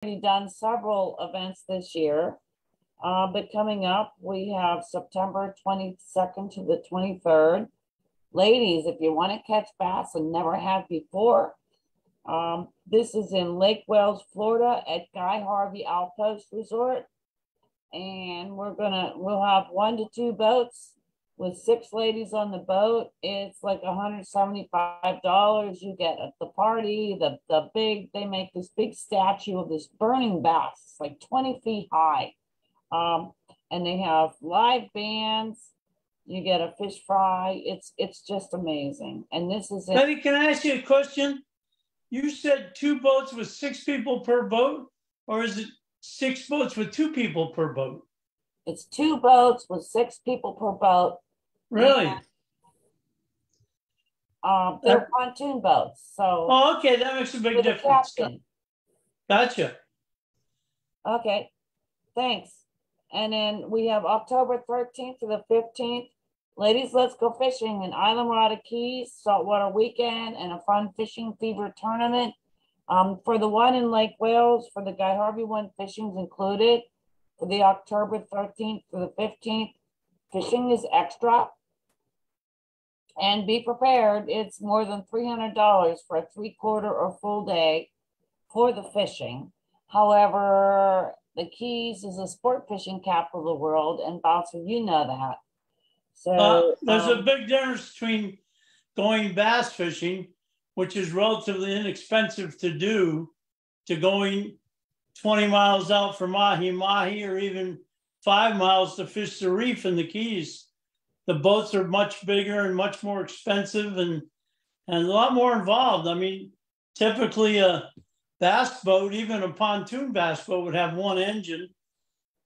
done several events this year, but coming up, we have September 22nd to the 23rd. Ladies, if you want to catch bass and never have before, this is in Lake Wales, Florida at Guy Harvey Outpost Resort. And we'll have 1 to 2 boats with 6 ladies on the boat. It's like $175. You get at the party, they make this big statue of this burning bass. It's like 20 feet high. And they have live bands. You get a fish fry. It's just amazing. And this is it. Betty, can I ask you a question? You said 2 boats with 6 people per boat, or is it 6 boats with 2 people per boat? It's 2 boats with 6 people per boat. Really? And, they're pontoon boats. So. Oh, okay, that makes a big difference. Gotcha. Okay, thanks. And then we have October 13th to the 15th. Ladies, let's go fishing in Islamorada Keys, saltwater weekend, and a fun fishing fever tournament. For the one in Lake Wales, for the Guy Harvey one, fishing's included. For the October 13th to the 15th, fishing is extra. And be prepared, it's more than $300 for a 3/4 or full day for the fishing. However, the Keys is a sport fishing capital of the world, and Bouncer, you know that. So there's a big difference between going bass fishing, which is relatively inexpensive to do, to going 20 miles out for mahi-mahi, or even 5 miles to fish the reef in the Keys. The boats are much bigger and much more expensive, and a lot more involved. I mean, typically a bass boat, even a pontoon bass boat, would have 1 engine.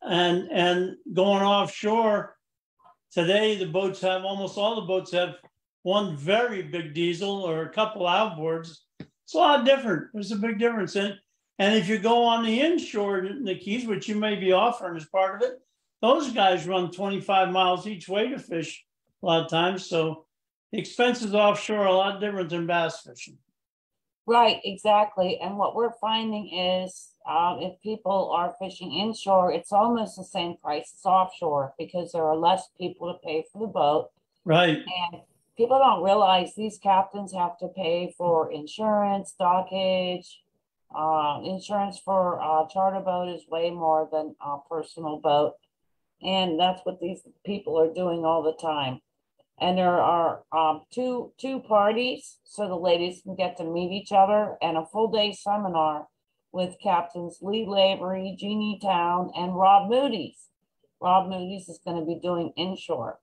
And going offshore, today almost all the boats have 1 very big diesel or a couple outboards. It's a lot different. There's a big difference in it. And if you go on the inshore in the Keys, which you may be offering as part of it, those guys run 25 miles each way to fish a lot of times. So the expenses offshore are a lot different than bass fishing. Right, exactly. And what we're finding is if people are fishing inshore, it's almost the same price as offshore because there are less people to pay for the boat. Right. And people don't realize these captains have to pay for insurance, dockage. Insurance for a charter boat is way more than a personal boat. And that's what these people are doing all the time. And there are two parties, so the ladies can get to meet each other, and a full day seminar with Captains Lee Lavery, Jeannie Town, and Rob Moody's. Rob Moody's is going to be doing inshore.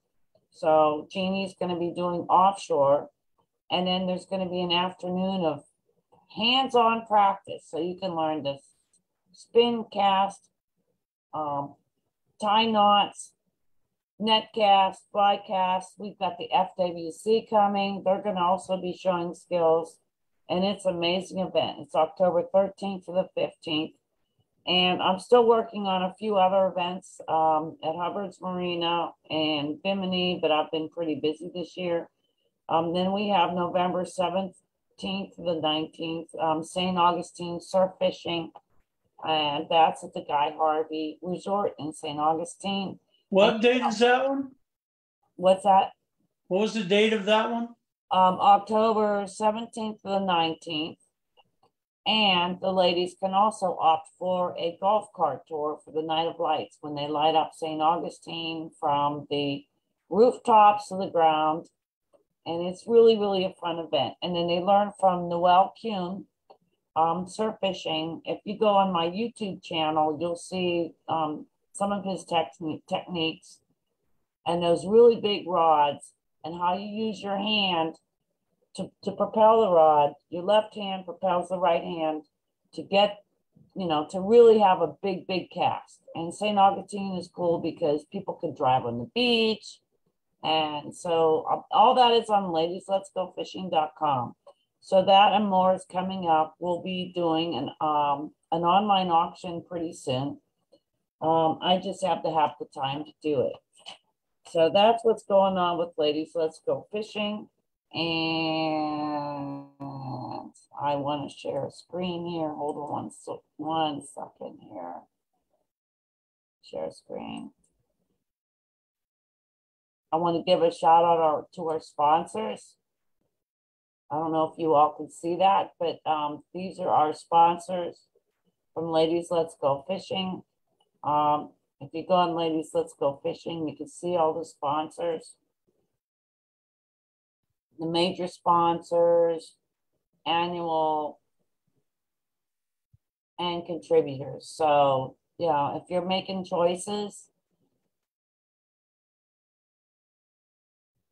So Jeannie's going to be doing offshore. And then there's going to be an afternoon of hands-on practice. So you can learn to spin, cast, tie knots, net cast, fly cast. We've got the FWC coming. They're going to also be showing skills, and it's an amazing event. It's October 13th to the 15th, and I'm still working on a few other events at Hubbard's Marina and Bimini, but I've been pretty busy this year. Then we have November 17th to the 19th, St. Augustine surf fishing, and that's at the Guy Harvey Resort in St. Augustine. What date is that one? What's that? What was the date of that one? October 17th to the 19th. And the ladies can also opt for a golf cart tour for the Night of Lights when they light up St. Augustine from the rooftops to the ground. And it's really, really a fun event. And then they learn from Noel Kuhn, surf fishing. If you go on my YouTube channel, you'll see some of his techniques and those really big rods and how you use your hand to propel the rod. Your left hand propels the right hand to get, to really have a big, big cast. And St. Augustine is cool because people can drive on the beach. And so all that is on ladiesletsgofishing.com. So that and more is coming up. We'll be doing an online auction pretty soon. I just have to have the time to do it. So that's what's going on with Ladies Let's Go Fishing. And I want to share a screen here. Hold on one second here. Share screen. I want to give a shout out to our sponsors. I don't know if you all can see that, but these are our sponsors from Ladies Let's Go Fishing. If you go on Ladies Let's Go Fishing, you can see all the sponsors, the major sponsors, annual, and contributors. So, yeah, if you're making choices,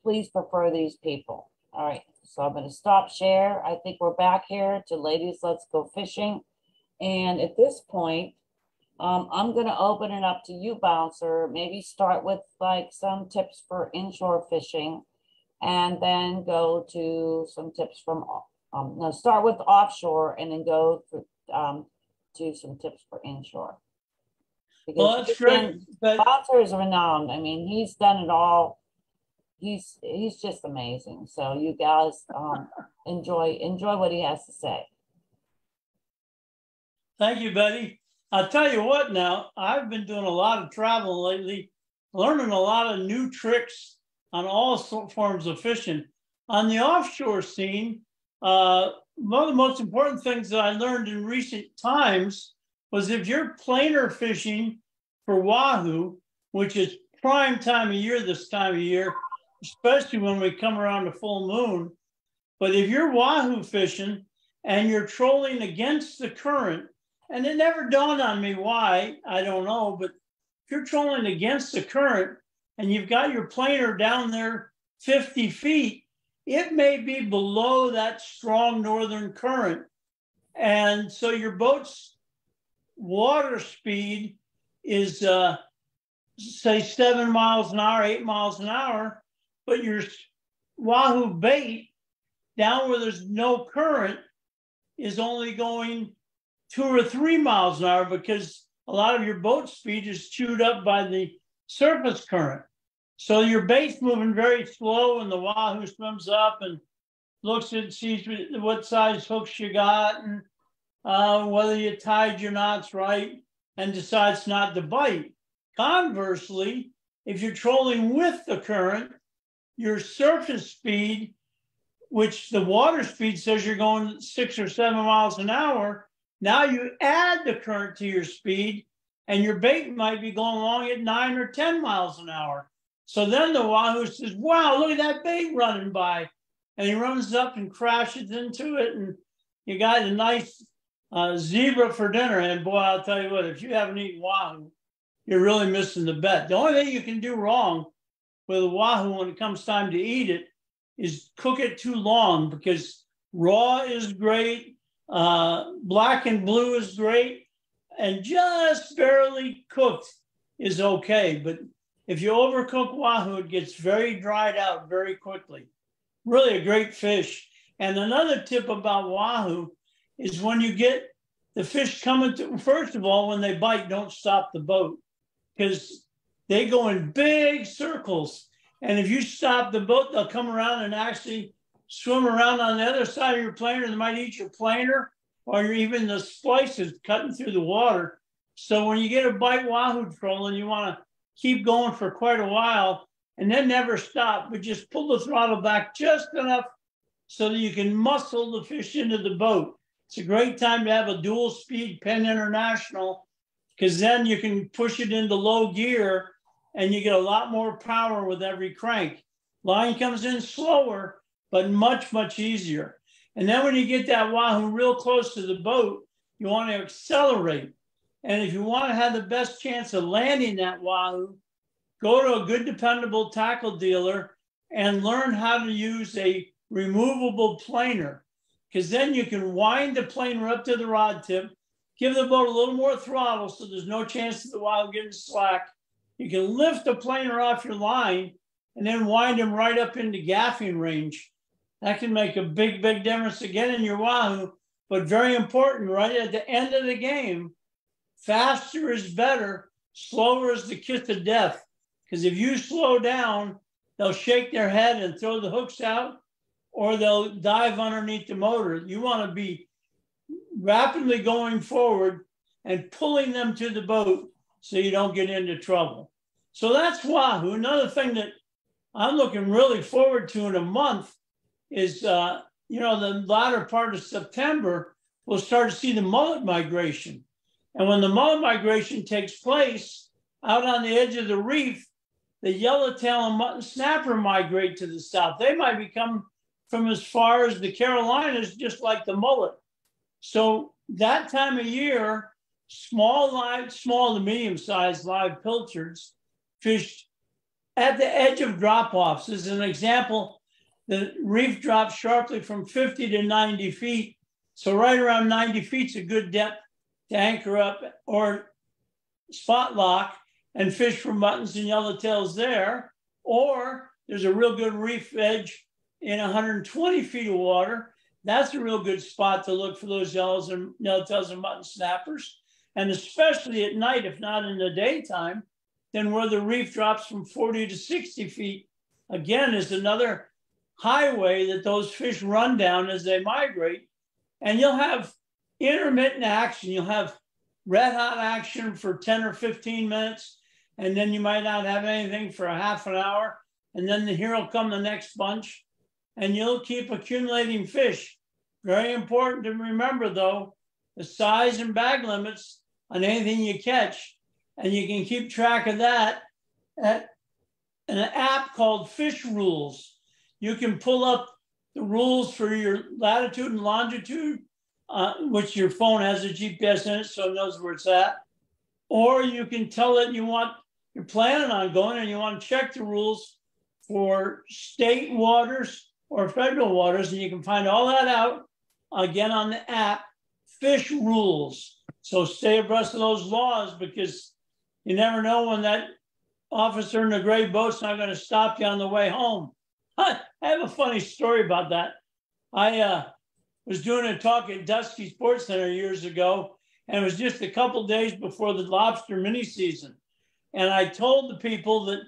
please prefer these people. All right, so I'm going to stop share. I think we're back here to Ladies Let's Go Fishing. And at this point, I'm going to open it up to you, Bouncer. Maybe start with like some tips for inshore fishing, and then go to some tips from, no, start with offshore and then go to some tips for inshore. Because well, that's great. Bouncer is renowned. I mean, he's done it all. He's just amazing. So you guys enjoy what he has to say. Thank you, Betty. I'll tell you what now, I've been doing a lot of travel lately, learning a lot of new tricks on all forms of fishing. On the offshore scene, one of the most important things that I learned in recent times was if you're planer fishing for wahoo, which is prime time of year this time of year, especially when we come around the full moon. But if you're wahoo fishing and you're trolling against the current, and it never dawned on me why, I don't know, but if you're trolling against the current and you've got your planer down there 50 feet, it may be below that strong northern current. And so your boat's water speed is, say, 7 miles an hour, 8 miles an hour, but your wahoo bait down where there's no current is only going 2 or 3 miles an hour because a lot of your boat speed is chewed up by the surface current. So your bait's moving very slow and the wahoo swims up and looks and sees what size hooks you got and whether you tied your knots right and decides not to bite. Conversely, if you're trolling with the current, your surface speed, which the water speed says you're going 6 or 7 miles an hour, now you add the current to your speed and your bait might be going along at 9 or 10 miles an hour. So then the wahoo says, wow, look at that bait running by. And he runs up and crashes into it. And you got a nice zebra for dinner. And boy, I'll tell you what, if you haven't eaten wahoo, you're really missing the bet. The only thing you can do wrong with a wahoo when it comes time to eat it is cook it too long, because raw is great. Black and blue is great, and just barely cooked is okay. But if you overcook wahoo, it gets very dried out very quickly. Really a great fish. And another tip about wahoo is when you get the fish coming to, first of all, when they bite, don't stop the boat, because they go in big circles. And if you stop the boat, they'll come around and actually swim around on the other side of your planer. They might eat your planer or even the splices cutting through the water. So when you get a bite wahoo trolling, you want to keep going for quite a while and then never stop, but just pull the throttle back just enough so that you can muscle the fish into the boat. It's a great time to have a dual speed Penn International, because then you can push it into low gear and you get a lot more power with every crank. Line comes in slower, but much, much easier. And then when you get that wahoo real close to the boat, you want to accelerate. And if you want to have the best chance of landing that wahoo, go to a good, dependable tackle dealer and learn how to use a removable planer, because then you can wind the planer up to the rod tip, give the boat a little more throttle so there's no chance of the wahoo getting slack. You can lift the planer off your line and then wind them right up into gaffing range. That can make a big, big difference again in your wahoo, but very important right at the end of the game. Faster is better, slower is the kiss of death. Because if you slow down, they'll shake their head and throw the hooks out. or they'll dive underneath the motor. You want to be rapidly going forward and pulling them to the boat so you don't get into trouble. So that's wahoo. Another thing that I'm looking really forward to in a month is, the latter part of September, we'll start to see the mullet migration. And when the mullet migration takes place out on the edge of the reef, the yellowtail and mutton snapper migrate to the south. They might become from as far as the Carolinas, just like the mullet. So that time of year, small to medium-sized live pilchards fished at the edge of drop-offs. As an example, the reef drops sharply from 50 to 90 feet. So right around 90 feet is a good depth to anchor up or spot lock and fish for muttons and yellowtails there. Or there's a real good reef edge in 120 feet of water. That's a real good spot to look for those yellowtails and mutton snappers. And especially at night, if not in the daytime, then where the reef drops from 40 to 60 feet, again, is another highway that those fish run down as they migrate. And you'll have intermittent action. You'll have red hot action for 10 or 15 minutes, and then you might not have anything for a half an hour. And then here will come the next bunch, and you'll keep accumulating fish. Very important to remember, though, the size and bag limits on anything you catch. And you can keep track of that at an app called Fish Rules. You can pull up the rules for your latitude and longitude, which your phone has a GPS in it, so it knows where it's at. Or you can tell it you're planning on going and you want to check the rules for state waters or federal waters, and you can find all that out again on the app, Fish Rules. So stay abreast of those laws, because you never know when that officer in the gray boat's not going to stop you on the way home. I have a funny story about that. I was doing a talk at Dusky Sports Center years ago, and it was just a couple days before the lobster mini season. And I told the people that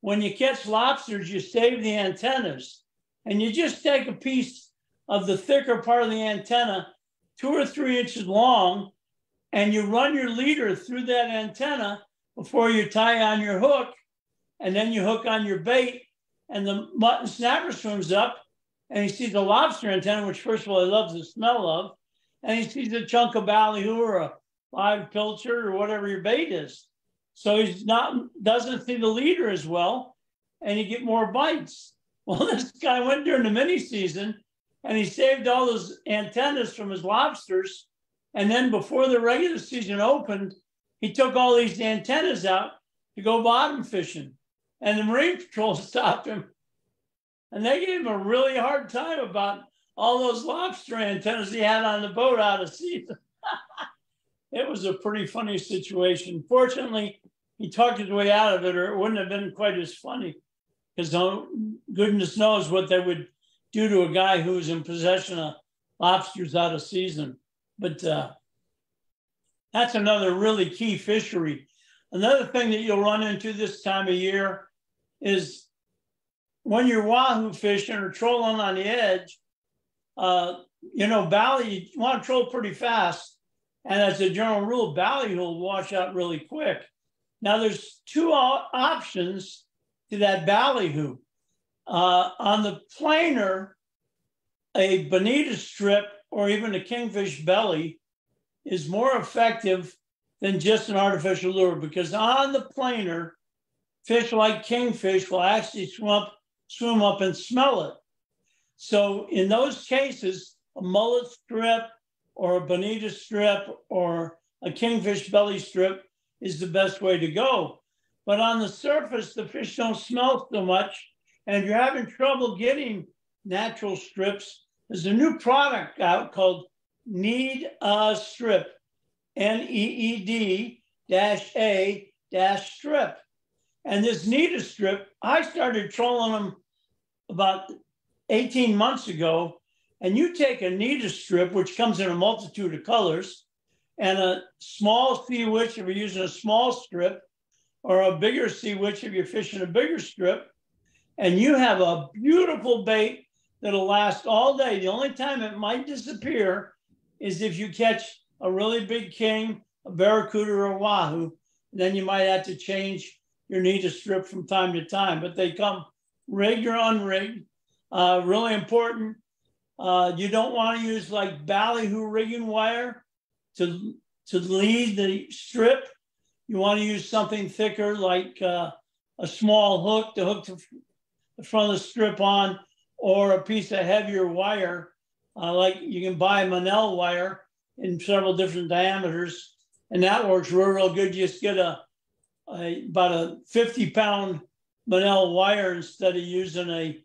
when you catch lobsters, you save the antennas, and you just take a piece of the thicker part of the antenna, 2 or 3 inches long, and you run your leader through that antenna before you tie on your hook, and then you hook on your bait, and the mutton snapper swims up, and he sees a lobster antenna, which first of all, he loves the smell of, and he sees a chunk of ballyhoo or a live pilchard or whatever your bait is. So doesn't see the leader as well, and you get more bites. Well, this guy went during the mini season, and he saved all those antennas from his lobsters. And then before the regular season opened, he took all these antennas out to go bottom fishing. And the Marine Patrol stopped him. And they gave him a really hard time about all those lobster antennas he had on the boat out of season. It was a pretty funny situation. Fortunately, he talked his way out of it, or it wouldn't have been quite as funny, because goodness knows what they would do to a guy who was in possession of lobsters out of season. But that's another really key fishery. Another thing that you'll run into this time of year is when you're wahoo fishing or trolling on the edge, bally, you want to troll pretty fast. And as a general rule, ballyhoo will wash out really quick. Now there's 2 options to that ballyhoo. On the planer, a bonita strip or even a kingfish belly is more effective than just an artificial lure, because on the planer, fish like kingfish will actually swim up and smell it. So in those cases, a mullet strip or a bonita strip or a kingfish belly strip is the best way to go. But on the surface, the fish don't smell so much. And if you're having trouble getting natural strips, there's a new product out called Need a Strip, NEED-A-strip. And this Need a Strip, I started trolling them about 18 months ago. And you take a Need a Strip, which comes in a multitude of colors, and a small sea witch if you're using a small strip, or a bigger sea witch if you're fishing a bigger strip, and you have a beautiful bait that'll last all day. The only time it might disappear is if you catch a really big king, a barracuda or a wahoo. Then you might have to change your NETA strip from time to time, but they come rigged or unrigged. Really important. You don't want to use like ballyhoo rigging wire to lead the strip. You want to use something thicker like a small hook to hook the front of the strip on, or a piece of heavier wire. Like you can buy Manel wire in several different diameters, and that works real good. You just get about a 50-pound Manel wire instead of using a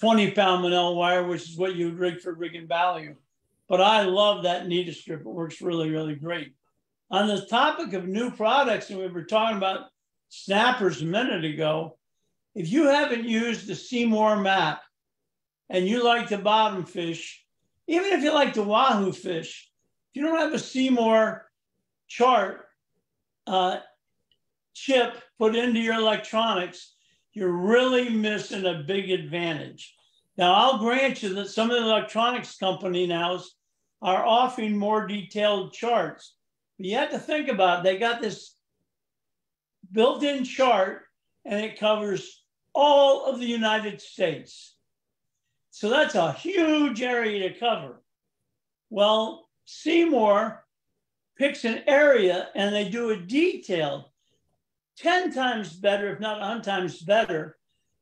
20-pound Manel wire, which is what you would rig for rigging ballyhoo. But I love that NETA strip. It works really, really great. On the topic of new products, and we were talking about snappers a minute ago, if you haven't used the Seymour map and you like to bottom fish, even if you like to wahoo fish, if you don't have a Seymour chart chip put into your electronics, you're really missing a big advantage. Now, I'll grant you that some of the electronics company now are offering more detailed charts. But you have to think about it. They got this built-in chart, and it covers all of the United States. So that's a huge area to cover. Well, Seymour picks an area, and they do a detailed 10 times better, if not 100 times better,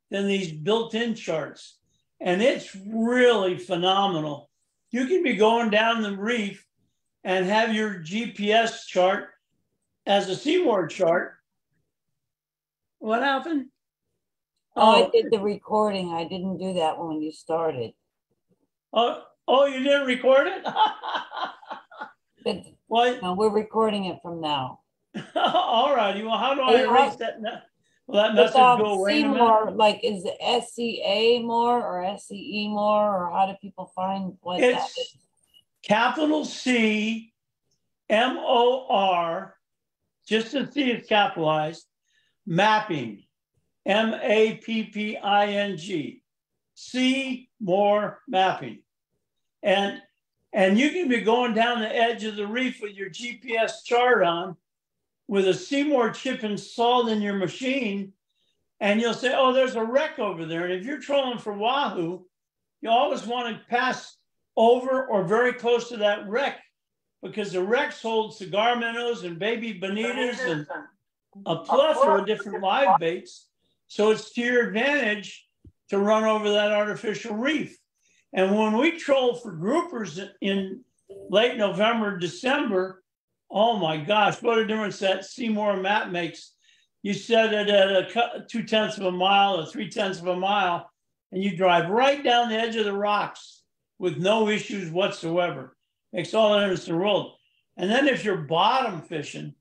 than these built-in charts. And it's really phenomenal. You can be going down the reef and have your GPS chart as a Seymour chart. What happened? Oh, I did the recording. I didn't do that when you started. Oh, you didn't record it? What? No, we're recording it from now. All righty. Well, how do I erase that now? Will that message go away in a minute? Like, is it SCA more or SCE more, or how do people find what that is? Capital C MOR, just the C is capitalized, mapping, MAPPING, C more mapping. And you can be going down the edge of the reef with your GPS chart on, with a Seymour chip installed in your machine, and you'll say, oh, there's a wreck over there. And if you're trolling for wahoo, you always want to pass over or very close to that wreck, because the wrecks hold cigar minnows and baby bonitas and a plethora of different live baits. So it's to your advantage to run over that artificial reef. And when we troll for groupers in late November, December, oh my gosh, what a difference that Seymour map makes. You set it at 2/10 of a mile or 3/10 of a mile, and you drive right down the edge of the rocks with no issues whatsoever. Makes all the difference in the world. And then if you're bottom fishing,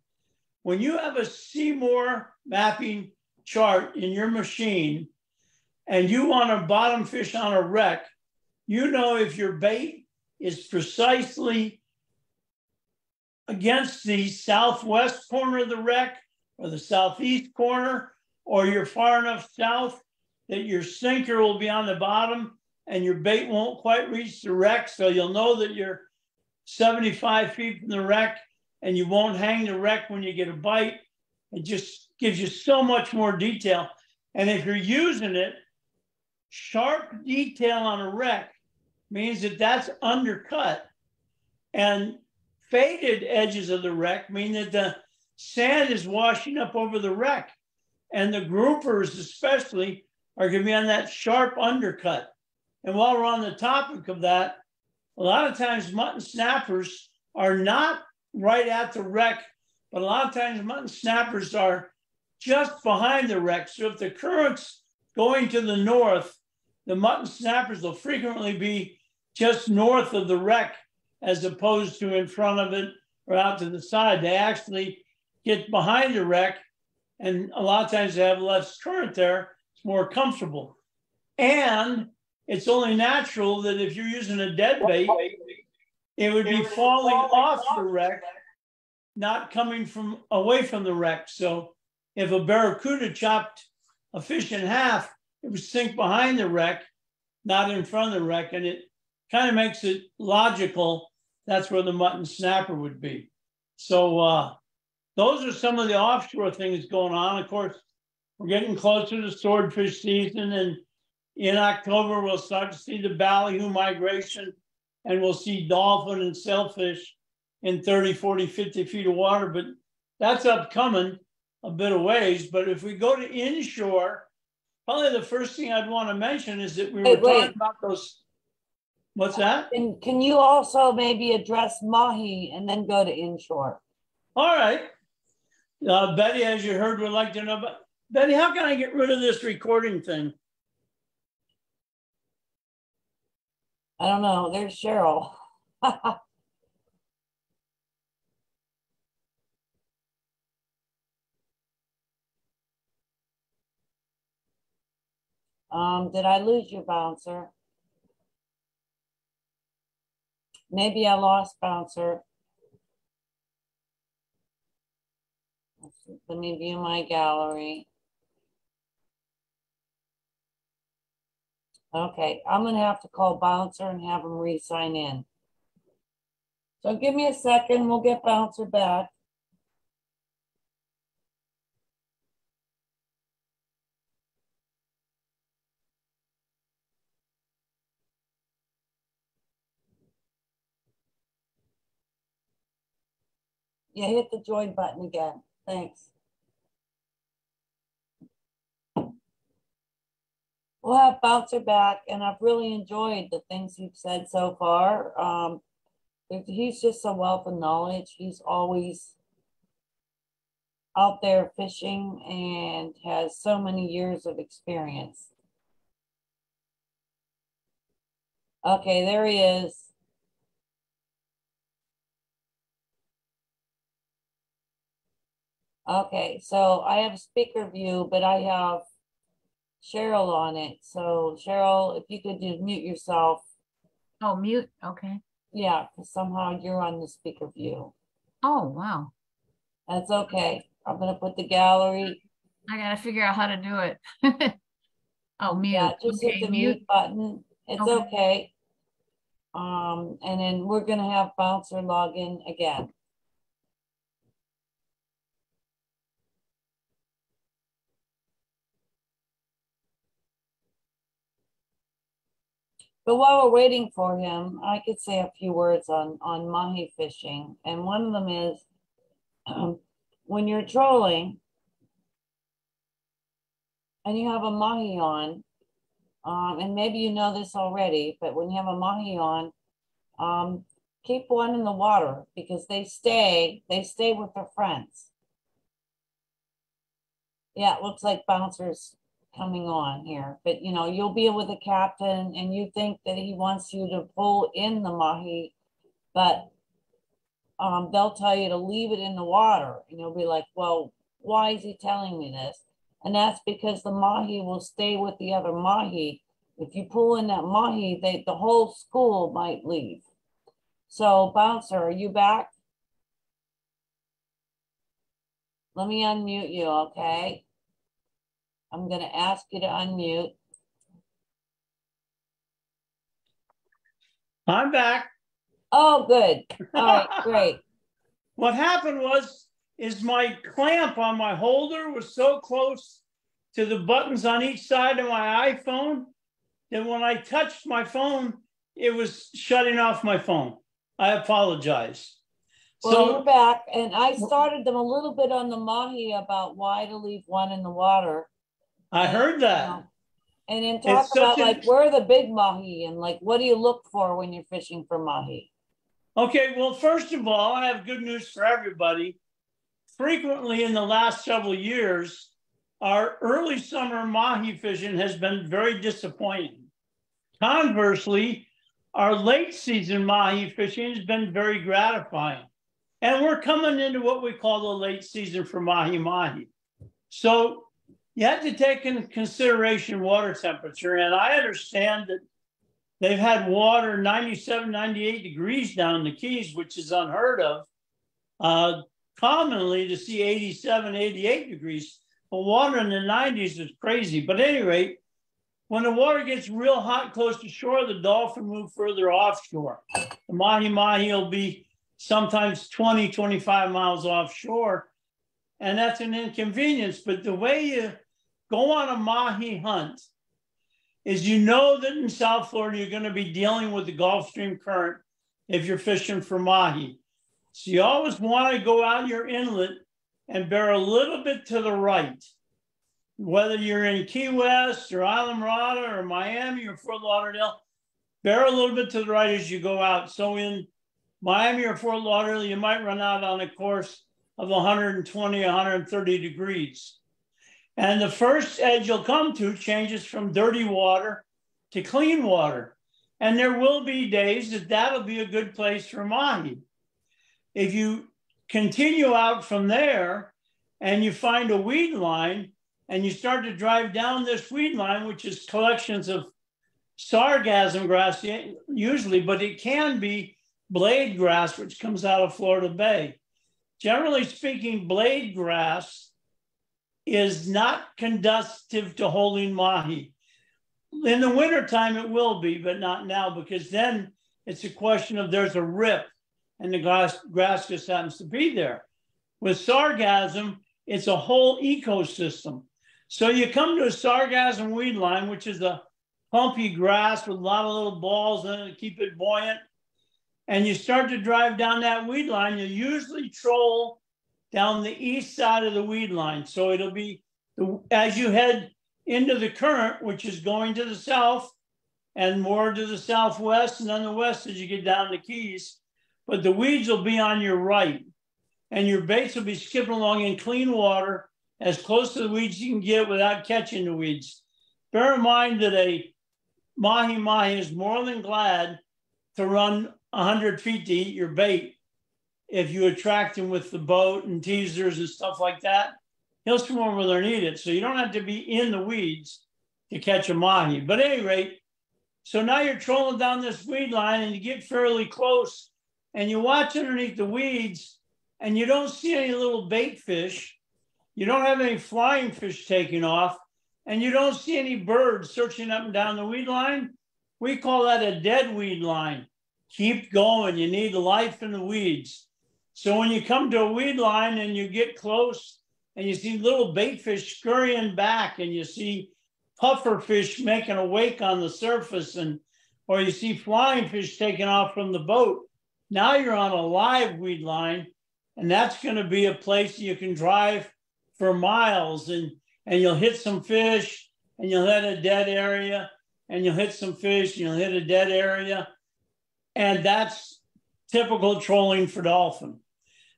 when you have a Seymour mapping chart in your machine and you want to bottom fish on a wreck, you know if your bait is precisely against the southwest corner of the wreck or the southeast corner, or you're far enough south that your sinker will be on the bottom and your bait won't quite reach the wreck. So you'll know that you're 75 feet from the wreck and you won't hang the wreck when you get a bite. It just gives you so much more detail. And if you're using it, sharp detail on a wreck means that that's undercut, and faded edges of the wreck mean that the sand is washing up over the wreck, and the groupers especially are going to be on that sharp undercut. And while we're on the topic of that, a lot of times mutton snappers are not right at the wreck, but a lot of times mutton snappers are just behind the wreck. So if the current's going to the north, the mutton snappers will frequently be just north of the wreck as opposed to in front of it or out to the side. They actually get behind the wreck, and a lot of times they have less current there. It's more comfortable. And it's only natural that if you're using a dead bait, it would be falling off the wreck, not coming from away from the wreck. So if a barracuda chopped a fish in half, it would sink behind the wreck. not in front of the wreck. And it kind of makes it logical. That's where the mutton snapper would be. So those are some of the offshore things going on. Of course, we're getting closer to swordfish season, and in October, we'll start to see the ballyhoo migration, and we'll see dolphin and sailfish in 30, 40, 50 feet of water, but that's upcoming a bit of ways. But if we go to inshore, probably the first thing I'd want to mention is that we were talking about those. What's that? And can you also maybe address mahi and then go to inshore? All right. Betty, as you heard, would like to know about. Betty, how can I get rid of this recording thing? I don't know. There's Cheryl. Did I lose you, Bouncer? Maybe I lost Bouncer. Let me view my gallery. Okay, I'm gonna have to call Bouncer and have him re-sign in. So give me a second, we'll get Bouncer back. Yeah, hit the join button again. Thanks. We'll have Bouncer back, and I've really enjoyed the things you've said so far. He's just a wealth of knowledge. He's always out there fishing and has so many years of experience. Okay, there he is. Okay, so I have speaker view, but I have Cheryl on it. So Cheryl, if you could just mute yourself. Oh, mute. Okay. Yeah, because somehow you're on the speaker view. Oh, wow. That's okay. I'm going to put the gallery. I got to figure out how to do it. Oh, mute. Yeah, just hit the mute button. It's okay. And then we're going to have Bouncer log in again. But while we're waiting for him, I could say a few words on mahi fishing. And one of them is when you're trolling and you have a mahi on, and maybe you know this already, but when you have a mahi on, keep one in the water because they stay with their friends. Yeah, it looks like Bouncer's coming on here, but you know, you'll be with the captain and you think that he wants you to pull in the mahi, but they'll tell you to leave it in the water and you'll be like, well, why is he telling me this? And that's because the mahi will stay with the other mahi. If you pull in that mahi, the whole school might leave. So Bouncer, are you back? Let me unmute you, okay? I'm going to ask you to unmute. I'm back. Oh, good. All right, great. What happened is my clamp on my holder was so close to the buttons on each side of my iPhone that when I touched my phone, it was shutting off my phone. I apologize. Well, you're back, and I started them a little bit on the mahi about why to leave one in the water. I heard that. You know, and then talk about like where are the big mahi and like what do you look for when you're fishing for mahi? Okay, well, first of all, I have good news for everybody. Frequently in the last several years, our early summer mahi fishing has been very disappointing. Conversely, our late season mahi fishing has been very gratifying. And we're coming into what we call the late season for mahi-mahi. So you have to take into consideration water temperature. And I understand that they've had water 97, 98 degrees down in the Keys, which is unheard of. Commonly to see 87, 88 degrees, but water in the 90s is crazy. But at any rate, when the water gets real hot close to shore, the dolphin move further offshore. The mahi-mahi will be sometimes 20, 25 miles offshore. And that's an inconvenience. But the way you go on a mahi hunt is you know that in South Florida, you're going to be dealing with the Gulf Stream current if you're fishing for mahi. So you always want to go out your inlet and bear a little bit to the right. Whether you're in Key West or Islamorada or Miami or Fort Lauderdale, bear a little bit to the right as you go out. So in Miami or Fort Lauderdale, you might run out on a course of 120, 130 degrees. And the first edge you'll come to changes from dirty water to clean water. And there will be days that that'll be a good place for mahi. If you continue out from there and you find a weed line and you start to drive down this weed line, which is collections of sargassum grass usually, but it can be blade grass, which comes out of Florida Bay. Generally speaking, blade grass is not conducive to holding mahi. In the wintertime, it will be, but not now, because then it's a question of there's a rip and the grass just happens to be there. With sargassum, it's a whole ecosystem. So you come to a sargassum weed line, which is a humpy grass with a lot of little balls in it to keep it buoyant. And you start to drive down that weed line, you usually troll down the east side of the weed line. So it'll be, as you head into the current, which is going to the south and more to the southwest and then the west as you get down the Keys. But the weeds will be on your right. And your baits will be skipping along in clean water as close to the weeds you can get without catching the weeds. Bear in mind that a mahi-mahi is more than glad to run 100 feet to eat your bait. If you attract him with the boat and teasers and stuff like that, he'll swim over there and eat it. So you don't have to be in the weeds to catch a mahi. But at any rate, so now you're trolling down this weed line and you get fairly close and you watch underneath the weeds and you don't see any little bait fish. You don't have any flying fish taking off and you don't see any birds searching up and down the weed line. We call that a dead weed line. Keep going. You need life in the weeds. So when you come to a weed line and you get close and you see little bait fish scurrying back and you see puffer fish making a wake on the surface or you see flying fish taking off from the boat, now you're on a live weed line and that's going to be a place you can drive for miles and you'll hit some fish and you'll hit a dead area and you'll hit some fish and you'll hit a dead area. And that's typical trolling for dolphin.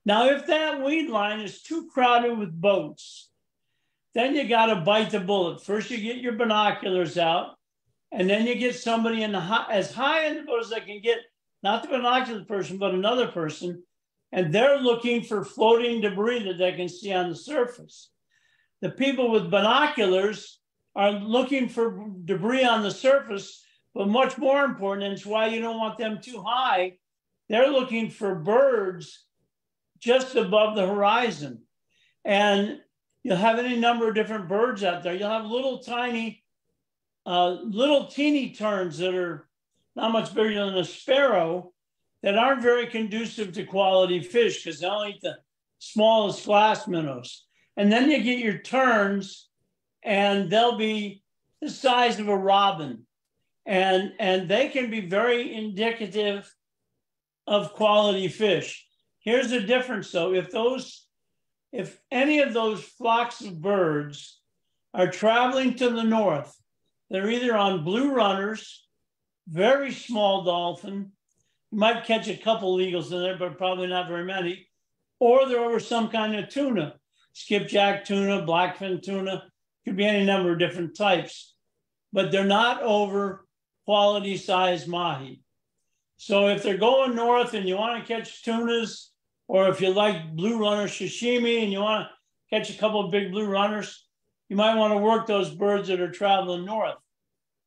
Now, if that weed line is too crowded with boats, then you got to bite the bullet. First, you get your binoculars out, and then you get somebody in as high in the boat as they can get, not the binocular person, but another person, and they're looking for floating debris that they can see on the surface. The people with binoculars are looking for debris on the surface, but much more important, and it's why you don't want them too high, they're looking for birds just above the horizon. And you'll have any number of different birds out there. You'll have little tiny, little teeny terns that are not much bigger than a sparrow that aren't very conducive to quality fish because they'll eat the smallest glass minnows. And then you get your terns and they'll be the size of a robin. And they can be very indicative of quality fish. Here's the difference though. If any of those flocks of birds are traveling to the north, they're either on blue runners, very small dolphin, you might catch a couple eagles in there, but probably not very many, or they're over some kind of tuna, skipjack tuna, blackfin tuna, could be any number of different types, but they're not over quality size mahi. So if they're going north and you want to catch tunas, or if you like blue runner sashimi and you want to catch a couple of big blue runners, you might want to work those birds that are traveling north.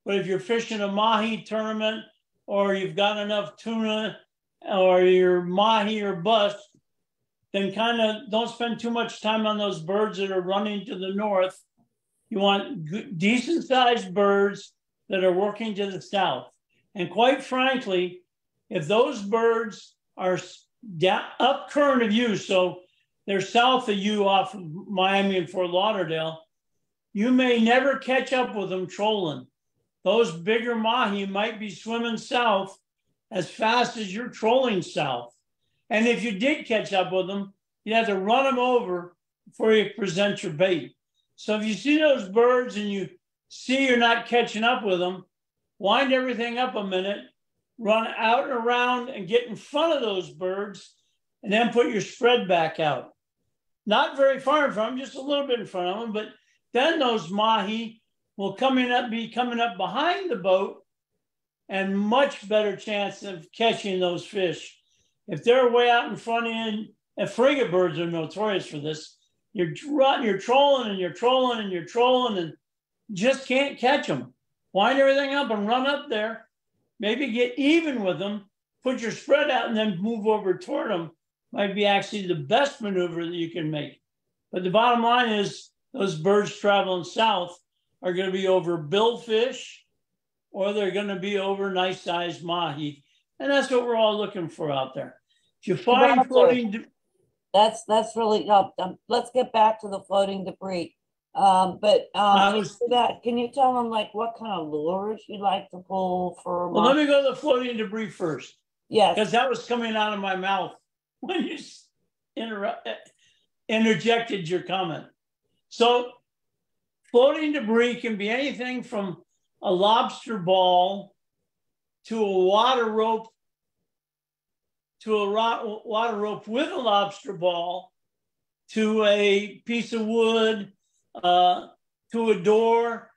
But if you're fishing a mahi tournament, or you've got enough tuna, or you're mahi or bust, then kind of don't spend too much time on those birds that are running to the north. You want decent sized birds that are working to the south. And quite frankly, if those birds are down, up current of you, so they're south of you off of Miami and Fort Lauderdale, you may never catch up with them trolling. Those bigger mahi might be swimming south as fast as you're trolling south. And if you did catch up with them, you have to run them over before you present your bait. So if you see those birds and you see you're not catching up with them, wind everything up a minute, run out and around and get in front of those birds, and then put your spread back out. Not very far in front of them, just a little bit in front of them, but then those mahi will be coming up behind the boat and much better chance of catching those fish. If they're way out in front end, and frigate birds are notorious for this, you're trolling and you're trolling and you're trolling and just can't catch them. Wind everything up and run up there, maybe get even with them, put your spread out and then move over toward them. Might be actually the best maneuver that you can make. But the bottom line is those birds traveling south are going to be over billfish or they're going to be over nice sized mahi. And that's what we're all looking for out there. If you find floating... That's really, let's get back to the floating debris. That, can you tell them like what kind of lures you like to pull for? Well, let me go to the floating debris first. Yes. Because that was coming out of my mouth when you interjected your comment. So floating debris can be anything from a lobster ball to a water rope, water rope with a lobster ball, to a piece of wood, to a door,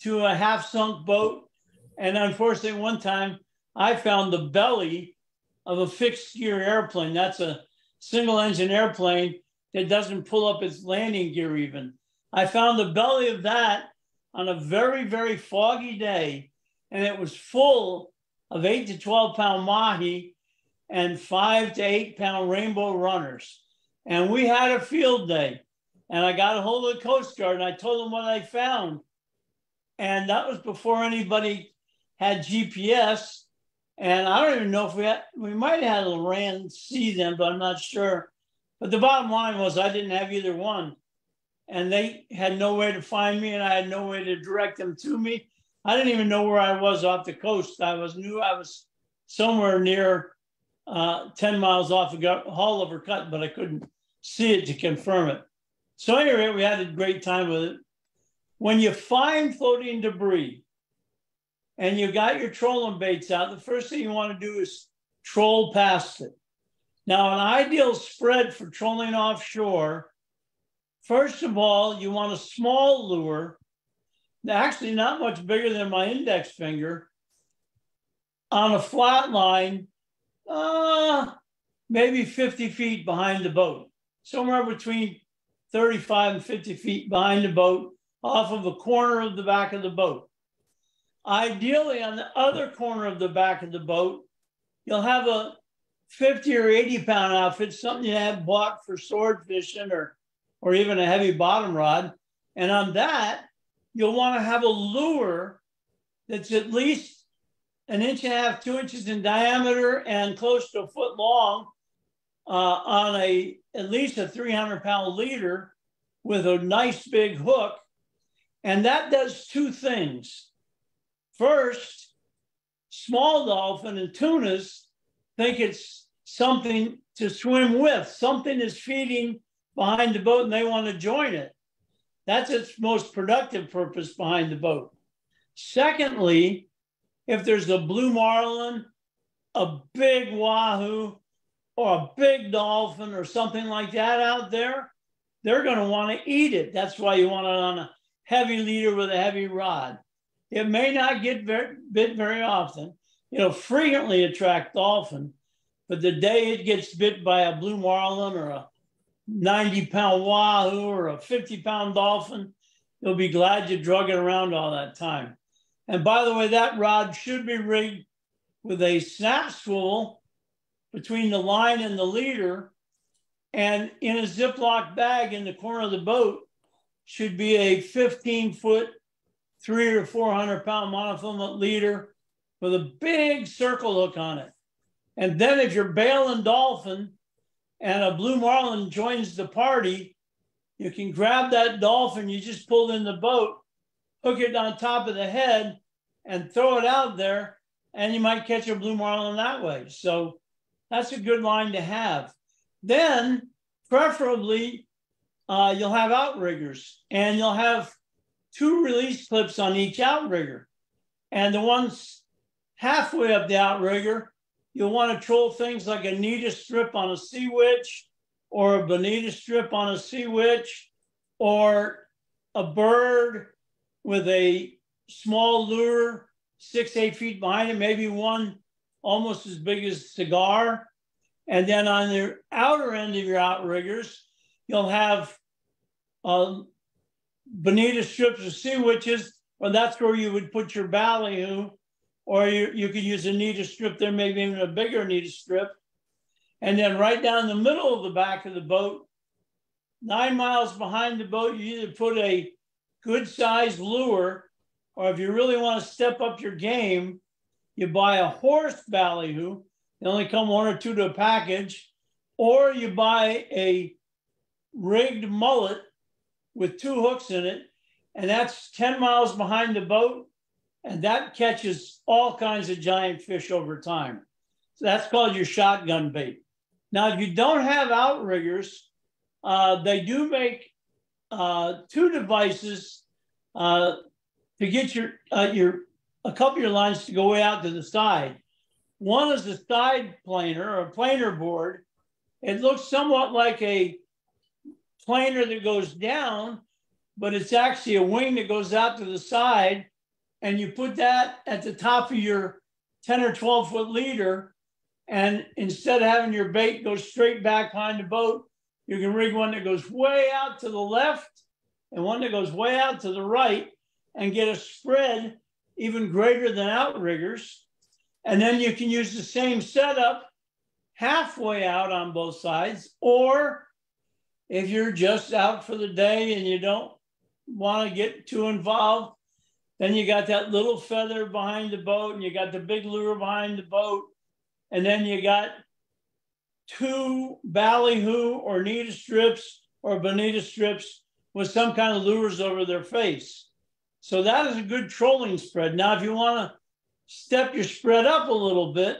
to a half-sunk boat. And unfortunately, one time I found the belly of a fixed-gear airplane. That's a single-engine airplane that doesn't pull up its landing gear even. I found the belly of that on a very, very foggy day, and it was full of 8 to 12 pound mahi and 5 to 8 pound rainbow runners. And we had a field day. And I got a hold of the Coast Guard and I told them what I found. And that was before anybody had GPS. And I don't even know if we might have had a LAN C then, but I'm not sure. But the bottom line was I didn't have either one. And they had no way to find me and I had no way to direct them to me. I didn't even know where I was off the coast. I knew I was somewhere near 10 miles off the Haulover Cut, but I couldn't see it to confirm it. So anyway, we had a great time with it. When you find floating debris and you got your trolling baits out, the first thing you want to do is troll past it. Now, an ideal spread for trolling offshore, first of all, you want a small lure, actually not much bigger than my index finger, on a flat line, maybe 50 feet behind the boat, somewhere between 35 and 50 feet behind the boat, off of a corner of the back of the boat. Ideally, on the other corner of the back of the boat, you'll have a 50 or 80 pound outfit, something you have bought for sword fishing or even a heavy bottom rod. And on that, you'll want to have a lure that's at least 1.5 inches, 2 inches in diameter and close to a foot long, on at least a 300 pound leader with a nice big hook. And that does two things. First, small dolphin and tunas think it's something to swim with. Something is feeding behind the boat and they want to join it. That's its most productive purpose behind the boat. Secondly, if there's a blue marlin, a big wahoo, or a big dolphin or something like that out there, they're going to want to eat it. That's why you want it on a heavy leader with a heavy rod. It may not get bit very often. It'll frequently attract dolphin, but the day it gets bit by a blue marlin or a 90 pound wahoo or a 50 pound dolphin, you'll be glad you drug it around all that time. And by the way, that rod should be rigged with a snap spool between the line and the leader, and in a Ziploc bag in the corner of the boat should be a 15-foot 300 to 400-pound monofilament leader with a big circle hook on it. And then if you're bailing dolphin and a blue marlin joins the party, you can grab that dolphin you just pulled in the boat, hook it on top of the head, and throw it out there, and you might catch a blue marlin that way. So that's a good line to have. Then, preferably, you'll have outriggers, and you'll have 2 release clips on each outrigger. And the ones halfway up the outrigger, you'll want to troll things like a Nita strip on a sea witch, or a bonita strip on a sea witch, or a bird with a small lure 6-8 feet behind it, maybe one almost as big as a cigar. And then on the outer end of your outriggers, you'll have bonita strips of sea witches, or that's where you would put your ballyhoo, or you could use a Nita strip there, maybe even a bigger Nita strip. And then right down the middle of the back of the boat, 9 miles behind the boat, you either put a good sized lure, or if you really want to step up your game, you buy a horse ballyhoo. They only come 1 or 2 to a package, or you buy a rigged mullet with 2 hooks in it, and that's 10 miles behind the boat, and that catches all kinds of giant fish over time. So that's called your shotgun bait. Now, if you don't have outriggers, they do make 2 devices to get a couple of your lines to go way out to the side. One is a side planer, or a planer board. It looks somewhat like a planer that goes down, but it's actually a wing that goes out to the side, and you put that at the top of your 10 or 12 foot leader, and instead of having your bait go straight back behind the boat, you can rig one that goes way out to the left and one that goes way out to the right, and get a spread even greater than outriggers. And then you can use the same setup halfway out on both sides, or if you're just out for the day and you don't want to get too involved, then you got that little feather behind the boat, and you got the big lure behind the boat, and then you got 2 ballyhoo or Nita strips or bonita strips with some kind of lures over their face. So that is a good trolling spread. Now, if you want to step your spread up a little bit,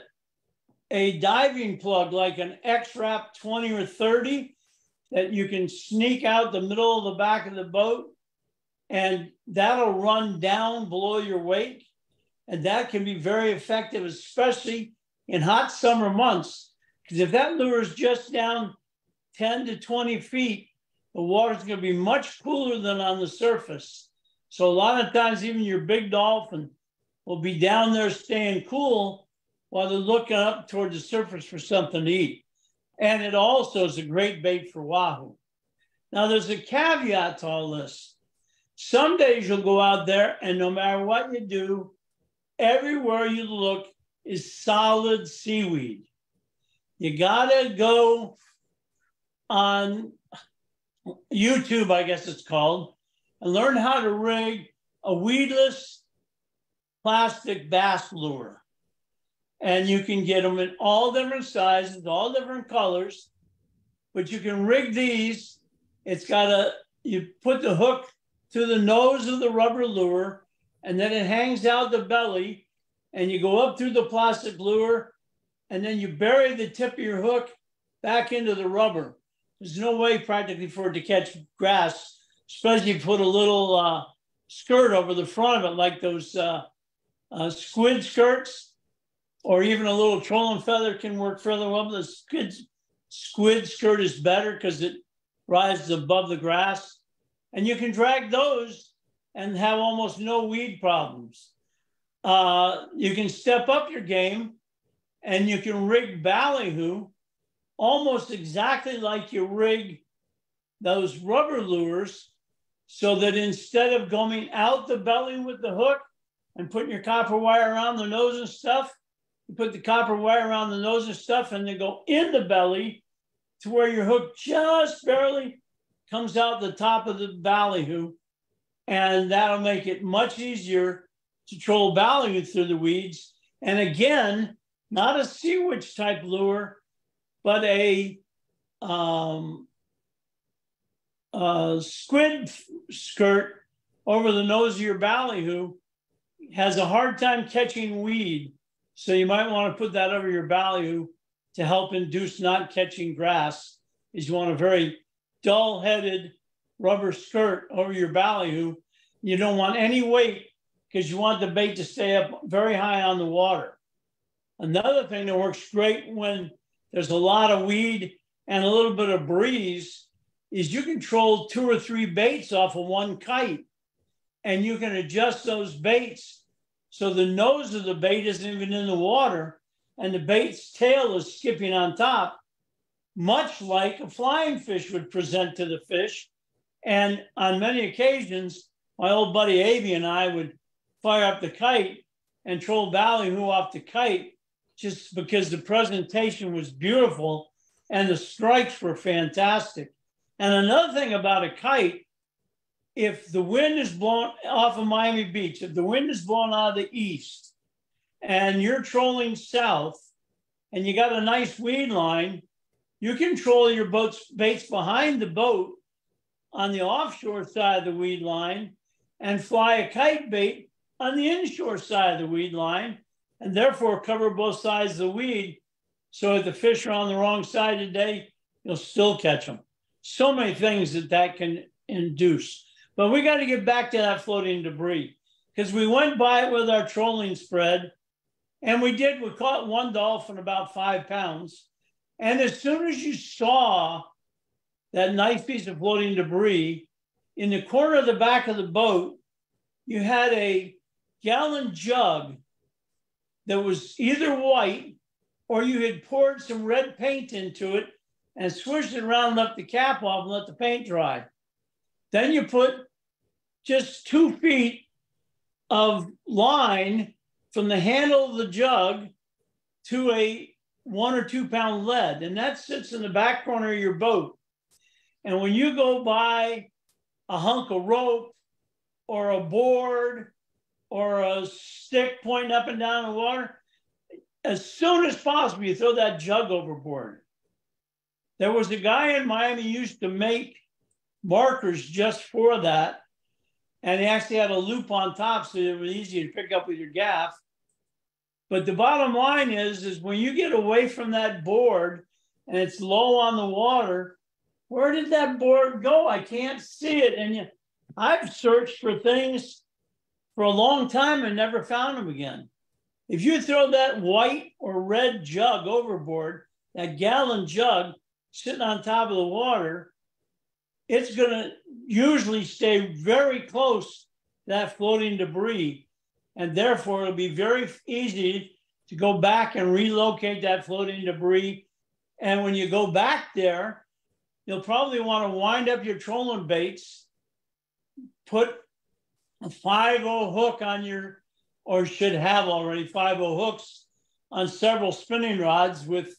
a diving plug like an X-Wrap 20 or 30 that you can sneak out the middle of the back of the boat, and that'll run down below your wake. And that can be very effective, especially in hot summer months, because if that lure is just down 10 to 20 feet, the water's going to be much cooler than on the surface. So a lot of times, even your big dolphin will be down there staying cool while they're looking up toward the surface for something to eat. And it also is a great bait for wahoo. Now, there's a caveat to all this. Some days you'll go out there, and no matter what you do, everywhere you look is solid seaweed. You gotta go on YouTube, I guess it's called, and learn how to rig a weedless plastic bass lure. And you can get them in all different sizes, all different colors, but you can rig these. You put the hook to the nose of the rubber lure, and then it hangs out the belly, and you go up through the plastic lure, and then you bury the tip of your hook back into the rubber. There's no way practically for it to catch grass, especially if you put a little skirt over the front of it, like those squid skirts, or even a little trolling feather can work fairly well. The squid skirt is better because it rises above the grass. And you can drag those and have almost no weed problems. You can step up your game, and you can rig ballyhoo almost exactly like you rig those rubber lures, so that instead of going out the belly with the hook and putting your copper wire around the nose and stuff, you put the copper wire around the nose and stuff, and they go in the belly to where your hook just barely comes out the top of the ballyhoo. And that'll make it much easier to troll ballyhoo through the weeds. And again, not a sea witch type lure, but a squid skirt over the nose of your ballyhoo has a hard time catching weed. So you might want to put that over your ballyhoo to help induce not catching grass. Is you want a very dull-headed rubber skirt over your ballyhoo. You don't want any weight because you want the bait to stay up very high on the water. Another thing that works great when there's a lot of weed and a little bit of breeze is you can troll 2 or 3 baits off of one kite, and you can adjust those baits so the nose of the bait isn't even in the water and the bait's tail is skipping on top, much like a flying fish would present to the fish. And on many occasions, my old buddy Avy and I would fire up the kite and troll ballyhoo off the kite just because the presentation was beautiful and the strikes were fantastic. And another thing about a kite, if the wind is blowing off of Miami Beach, if the wind is blowing out of the east and you're trolling south and you got a nice weed line, you can troll your baits behind the boat on the offshore side of the weed line and fly a kite bait on the inshore side of the weed line, and therefore cover both sides of the weed. So if the fish are on the wrong side today, you'll still catch them. So many things that can induce. But we got to get back to that floating debris, because we went by it with our trolling spread, and we caught one dolphin about 5 pounds. And as soon as you saw that nice piece of floating debris, in the corner of the back of the boat, you had a gallon jug that was either white or you had poured some red paint into it and swished it around and left the cap off and let the paint dry. Then you put just 2 feet of line from the handle of the jug to a 1 or 2 pound lead, and that sits in the back corner of your boat. And when you go by a hunk of rope or a board or a stick pointing up and down the water, as soon as possible, you throw that jug overboard. There was a guy in Miami who used to make markers just for that. And he actually had a loop on top so it was easy to pick up with your gaff. But the bottom line is when you get away from that board and it's low on the water, where did that board go? I can't see it. And I've searched for things for a long time and never found them again. If you throw that white or red jug overboard, that gallon jug sitting on top of the water, it's going to usually stay very close to that floating debris. And therefore, it'll be very easy to go back and relocate that floating debris. And when you go back there, you'll probably want to wind up your trolling baits, put a 5-0 hook on your, or should have already 5-0 hooks on several spinning rods with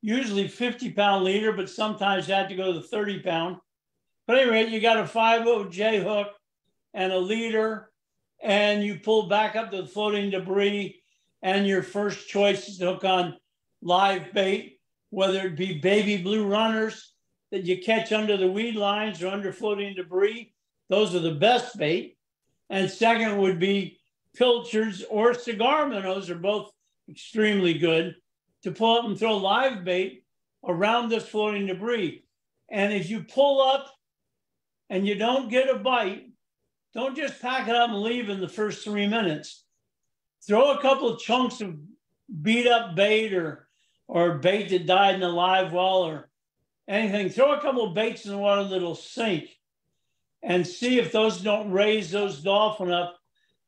usually 50-pound leader, but sometimes you have to go to the 30-pound. But anyway, you got a 5-0 J hook and a leader, and you pull back up to the floating debris, and your first choice is to hook on live bait, whether it be baby blue runners that you catch under the weed lines or under floating debris. Those are the best bait. And second would be pilchards or cigar minnows, are both extremely good to pull up and throw live bait around this floating debris. And if you pull up and you don't get a bite, don't just pack it up and leave in the first 3 minutes. Throw a couple of chunks of beat up bait or bait that died in a live well or anything. Throw a couple of baits in the water that'll sink and see if those don't raise those dolphin up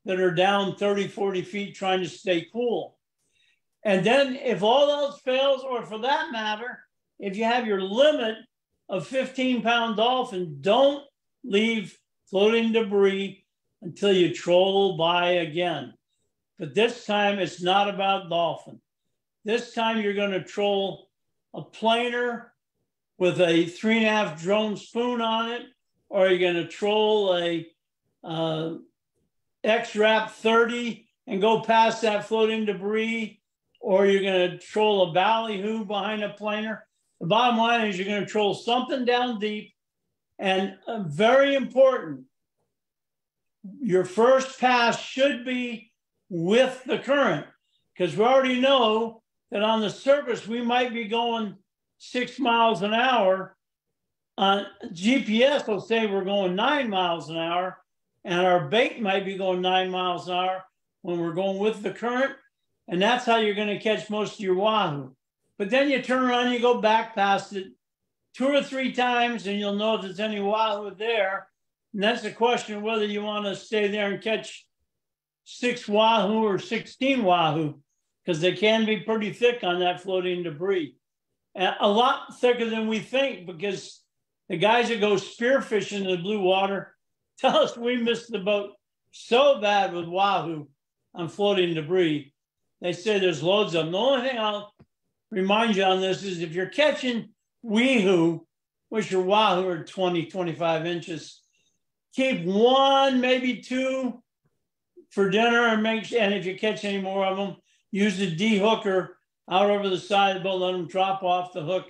that are down 30, 40 feet trying to stay cool. And then if all else fails, or for that matter, if you have your limit of 15-pound dolphin, don't leave floating debris until you troll by again. But this time it's not about dolphin. This time you're going to troll a planer with a 3.5 drone spoon on it, or you're going to troll a X-wrap 30 and go past that floating debris, or you're going to troll a ballyhoo behind a planer. The bottom line is you're going to troll something down deep, and very important, your first pass should be with the current, because we already know that on the surface we might be going 6 miles an hour. On GPS will say we're going 9 miles an hour, and our bait might be going 9 miles an hour when we're going with the current, and that's how you're going to catch most of your wahoo. But then you turn around, you go back past it 2 or 3 times, and you'll know if there's any wahoo there. And that's the question, whether you want to stay there and catch 6 wahoo or 16 wahoo, because they can be pretty thick on that floating debris. And a lot thicker than we think, because the guys that go spearfishing in the blue water tell us we missed the boat so bad with wahoo on floating debris. They say there's loads of them. The only thing I'll remind you on this is if you're catching weehoo, which your wahoo are 20, 25 inches, keep 1, maybe 2 for dinner, and if you catch any more of them, use the de-hooker out over the side of the boat, let them drop off the hook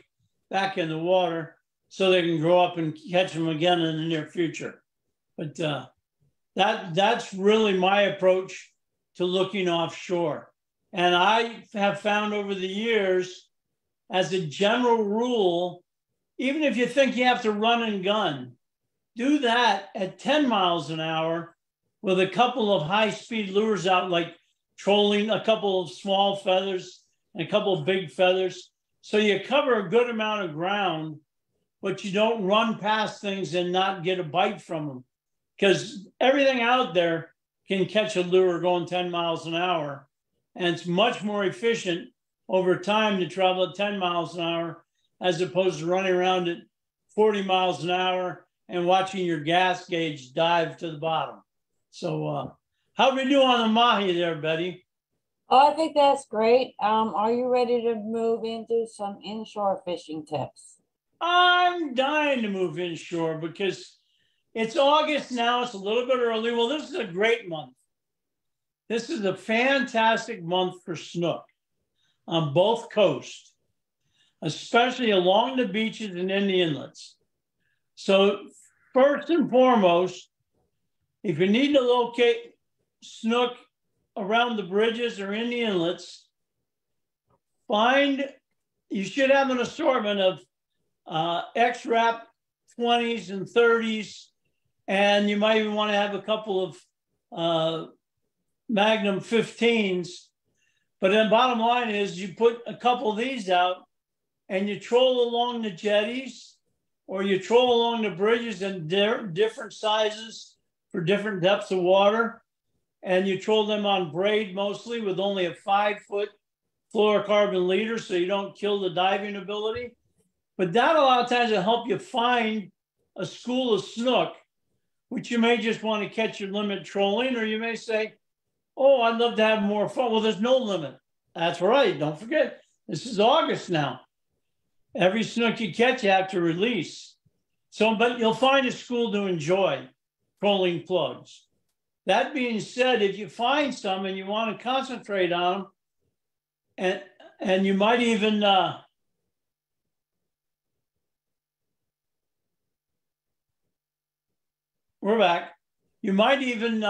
back in the water so they can grow up and catch them again in the near future. But that's really my approach to looking offshore. And I have found over the years, as a general rule, even if you think you have to run and gun, do that at 10 miles an hour with a couple of high-speed lures out, like trolling a couple of small feathers and a couple of big feathers. So you cover a good amount of ground, but you don't run past things and not get a bite from them. Because everything out there can catch a lure going 10 miles an hour. And it's much more efficient over time to travel at 10 miles an hour as opposed to running around at 40 miles an hour and watching your gas gauge dive to the bottom. So how do we do on the mahi there, Betty? Oh, I think that's great. Are you ready to move into some inshore fishing tips? I'm dying to move inshore because it's August now. It's a little bit early. Well, this is a great month. This is a fantastic month for snook on both coasts, especially along the beaches and in the inlets. So first and foremost, if you need to locate snook around the bridges or in the inlets, you should have an assortment of X-wrap 20s and 30s, and you might even want to have a couple of Magnum 15s. But then bottom line is you put a couple of these out and you troll along the jetties, or you troll along the bridges in different sizes for different depths of water. And you troll them on braid mostly with only a 5-foot fluorocarbon leader so you don't kill the diving ability. But that a lot of times will help you find a school of snook, which you may just want to catch your limit trolling, or you may say, oh, I'd love to have more fun. Well, there's no limit. That's right. Don't forget, this is August now. Every snook you catch, you have to release. So, but you'll find a school to enjoy trolling plugs. That being said, if you find some and you want to concentrate on them, and you might even we're back. You might even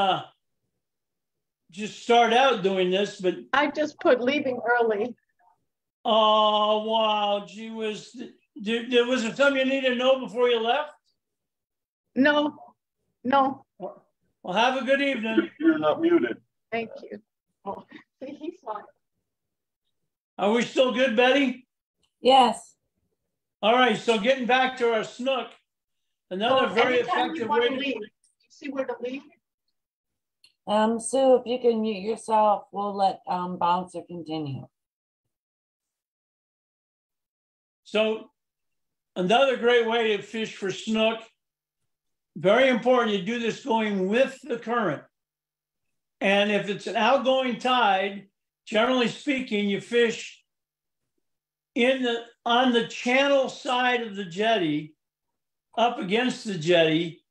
just start out doing this, but I just put leaving early. Oh wow, gee whiz. Was there something you needed to know before you left? No. Well, have a good evening. You're not muted. Thank you. Oh, he's fine. Are we still good, Betty? Yes. All right, so getting back to our snook, another very anytime effective you want way to to leave. You see where to leave? Sue, if you can mute yourself, we'll let Bouncer continue. So another great way to fish for snook, very important, you do this going with the current. And if it's an outgoing tide, generally speaking, you fish on the channel side of the jetty, up against the jetty,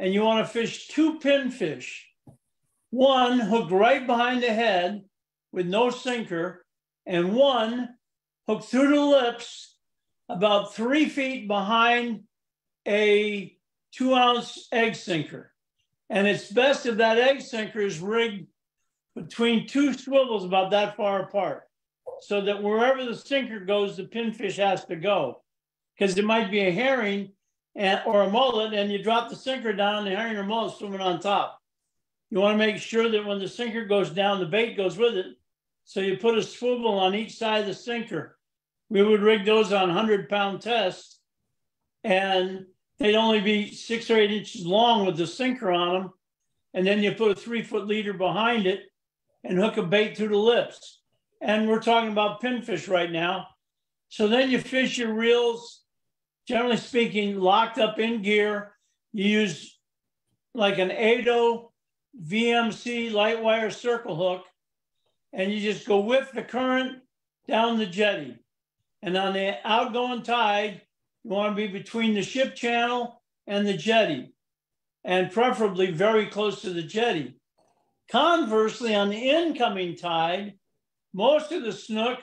and you want to fish 2 pinfish. One hooked right behind the head with no sinker, and one hooked through the lips about 3 feet behind a 2-ounce egg sinker. And it's best if that egg sinker is rigged between 2 swivels about that far apart, so that wherever the sinker goes, the pinfish has to go. Because it might be a herring or a mullet, and you drop the sinker down, the herring or mullet swimming on top. You want to make sure that when the sinker goes down, the bait goes with it. So you put a swivel on each side of the sinker. We would rig those on 100-pound tests, and they'd only be 6 or 8 inches long with the sinker on them. And then you put a 3-foot leader behind it and hook a bait through the lips. And we're talking about pinfish right now. So then you fish your reels, generally speaking, locked up in gear. You use like an 8-0 VMC light wire circle hook, and you just go with the current down the jetty. And on the outgoing tide, you want to be between the ship channel and the jetty, and preferably very close to the jetty. Conversely, on the incoming tide, most of the snook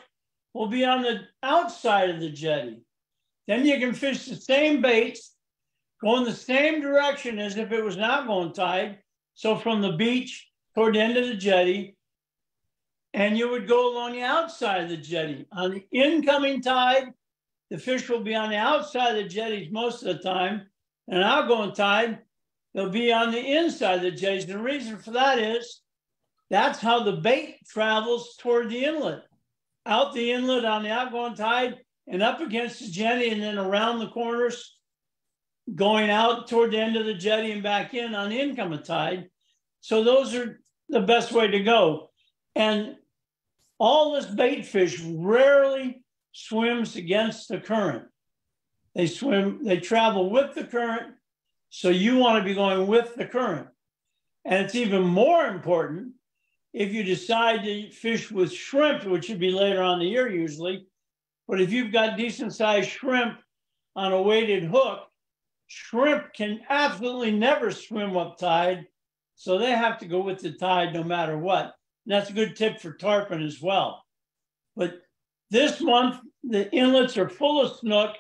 will be on the outside of the jetty. Then you can fish the same baits, go in the same direction as if it was an outgoing tide. So from the beach toward the end of the jetty, and you would go along the outside of the jetty. On the incoming tide, the fish will be on the outside of the jetties most of the time. And outgoing tide, they'll be on the inside of the jetties. The reason for that is that's how the bait travels toward the inlet. Out the inlet on the outgoing tide and up against the jetty, and then around the corners, going out toward the end of the jetty and back in on the incoming tide. So those are the best way to go. And all this bait fish rarely swims against the current. They travel with the current. So you want to be going with the current. And it's even more important if you decide to fish with shrimp, which would be later on in the year usually. But if you've got decent sized shrimp on a weighted hook, shrimp can absolutely never swim up tide. So they have to go with the tide no matter what. And that's a good tip for tarpon as well. But this month, the inlets are full of snook.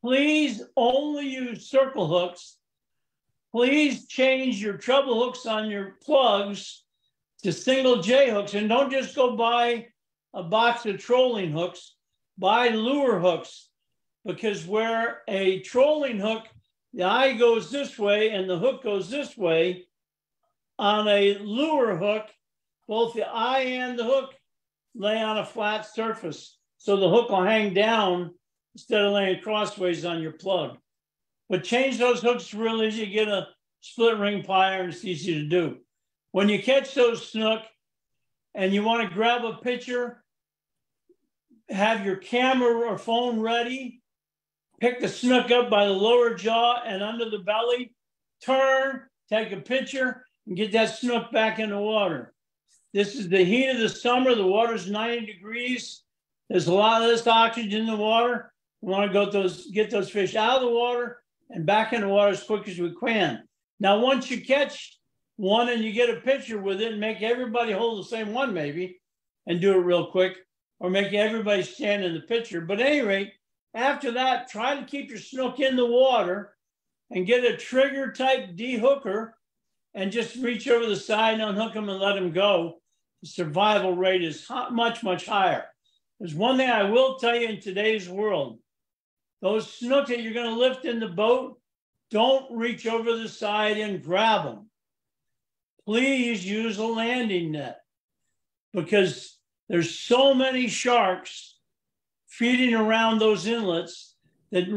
Please only use circle hooks. Please change your treble hooks on your plugs to single J hooks, and don't just go buy a box of trolling hooks. Buy lure hooks, because where a trolling hook, the eye goes this way and the hook goes this way, on a lure hook, both the eye and the hook lay on a flat surface. So the hook will hang down instead of laying crossways on your plug. But change those hooks real easy. You get a split ring plier and it's easy to do. When you catch those snook and you want to grab a picture, have your camera or phone ready, pick the snook up by the lower jaw and under the belly, turn, take a picture, and get that snook back in the water. This is the heat of the summer. The water's 90 degrees. There's a lot of this oxygen in the water. We want to get those fish out of the water and back in the water as quick as we can. Now, once you catch one and you get a picture with it, and make everybody hold the same one maybe and do it real quick, or make everybody stand in the picture. But at any rate, after that, try to keep your snook in the water and get a trigger type de-hooker and just reach over the side and unhook them and let them go. The survival rate is much, much higher. There's one thing I will tell you in today's world. Those snook that you're going to lift in the boat, don't reach over the side and grab them. Please use a landing net, because there's so many sharks feeding around those inlets that,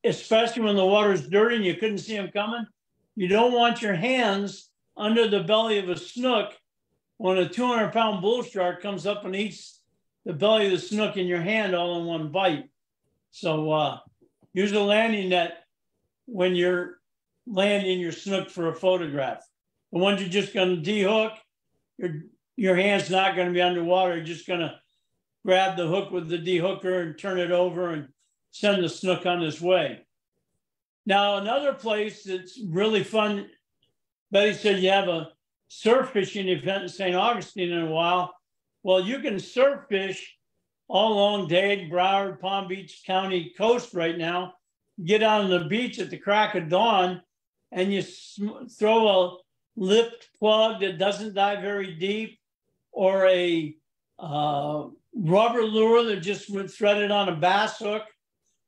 especially when the water's dirty and you couldn't see them coming, you don't want your hands under the belly of a snook when a 200-pound bull shark comes up and eats the belly of the snook in your hand all in one bite. So use a landing net when you're landing your snook for a photograph. The ones you're just going to de-hook, your hand's not going to be underwater. You're just going to grab the hook with the de-hooker and turn it over and send the snook on his way. Now, another place that's really fun, Betty said you have a surf fishing event in St. Augustine in a while. Well, you can surf fish all along Dade, Broward, Palm Beach County coast right now. Get out on the beach at the crack of dawn and you throw a lift plug that doesn't dive very deep, or a rubber lure that just went threaded on a bass hook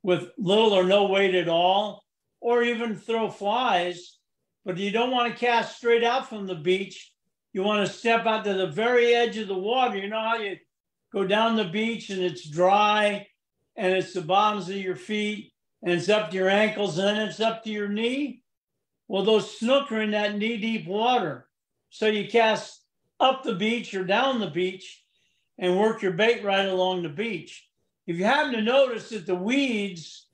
with little or no weight at all, or even throw flies. But you don't want to cast straight out from the beach. You want to step out to the very edge of the water. You know how you go down the beach and it's dry and it's the bottoms of your feet and it's up to your ankles and then it's up to your knee? Well, those snook are in that knee-deep water. So you cast up the beach or down the beach and work your bait right along the beach. If you happen to notice that the weeds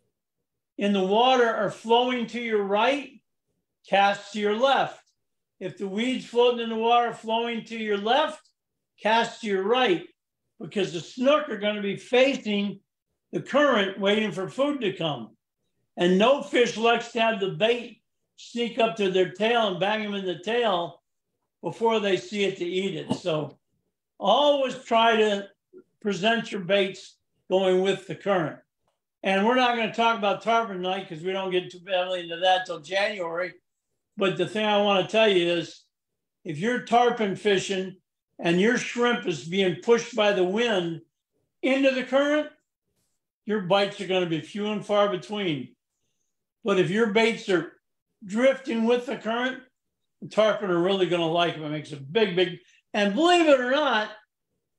in the water are flowing to your right, cast to your left. If the weeds floating in the water flowing to your left, cast to your right, because the snook are going to be facing the current waiting for food to come. And no fish likes to have the bait sneak up to their tail and bang them in the tail before they see it to eat it. So always try to present your baits going with the current. And we're not going to talk about tarpon tonight because we don't get too heavily into that till January. But the thing I want to tell you is, if you're tarpon fishing and your shrimp is being pushed by the wind into the current, your bites are going to be few and far between. But if your baits are drifting with the current, the tarpon are really going to like them. It makes a big, and believe it or not,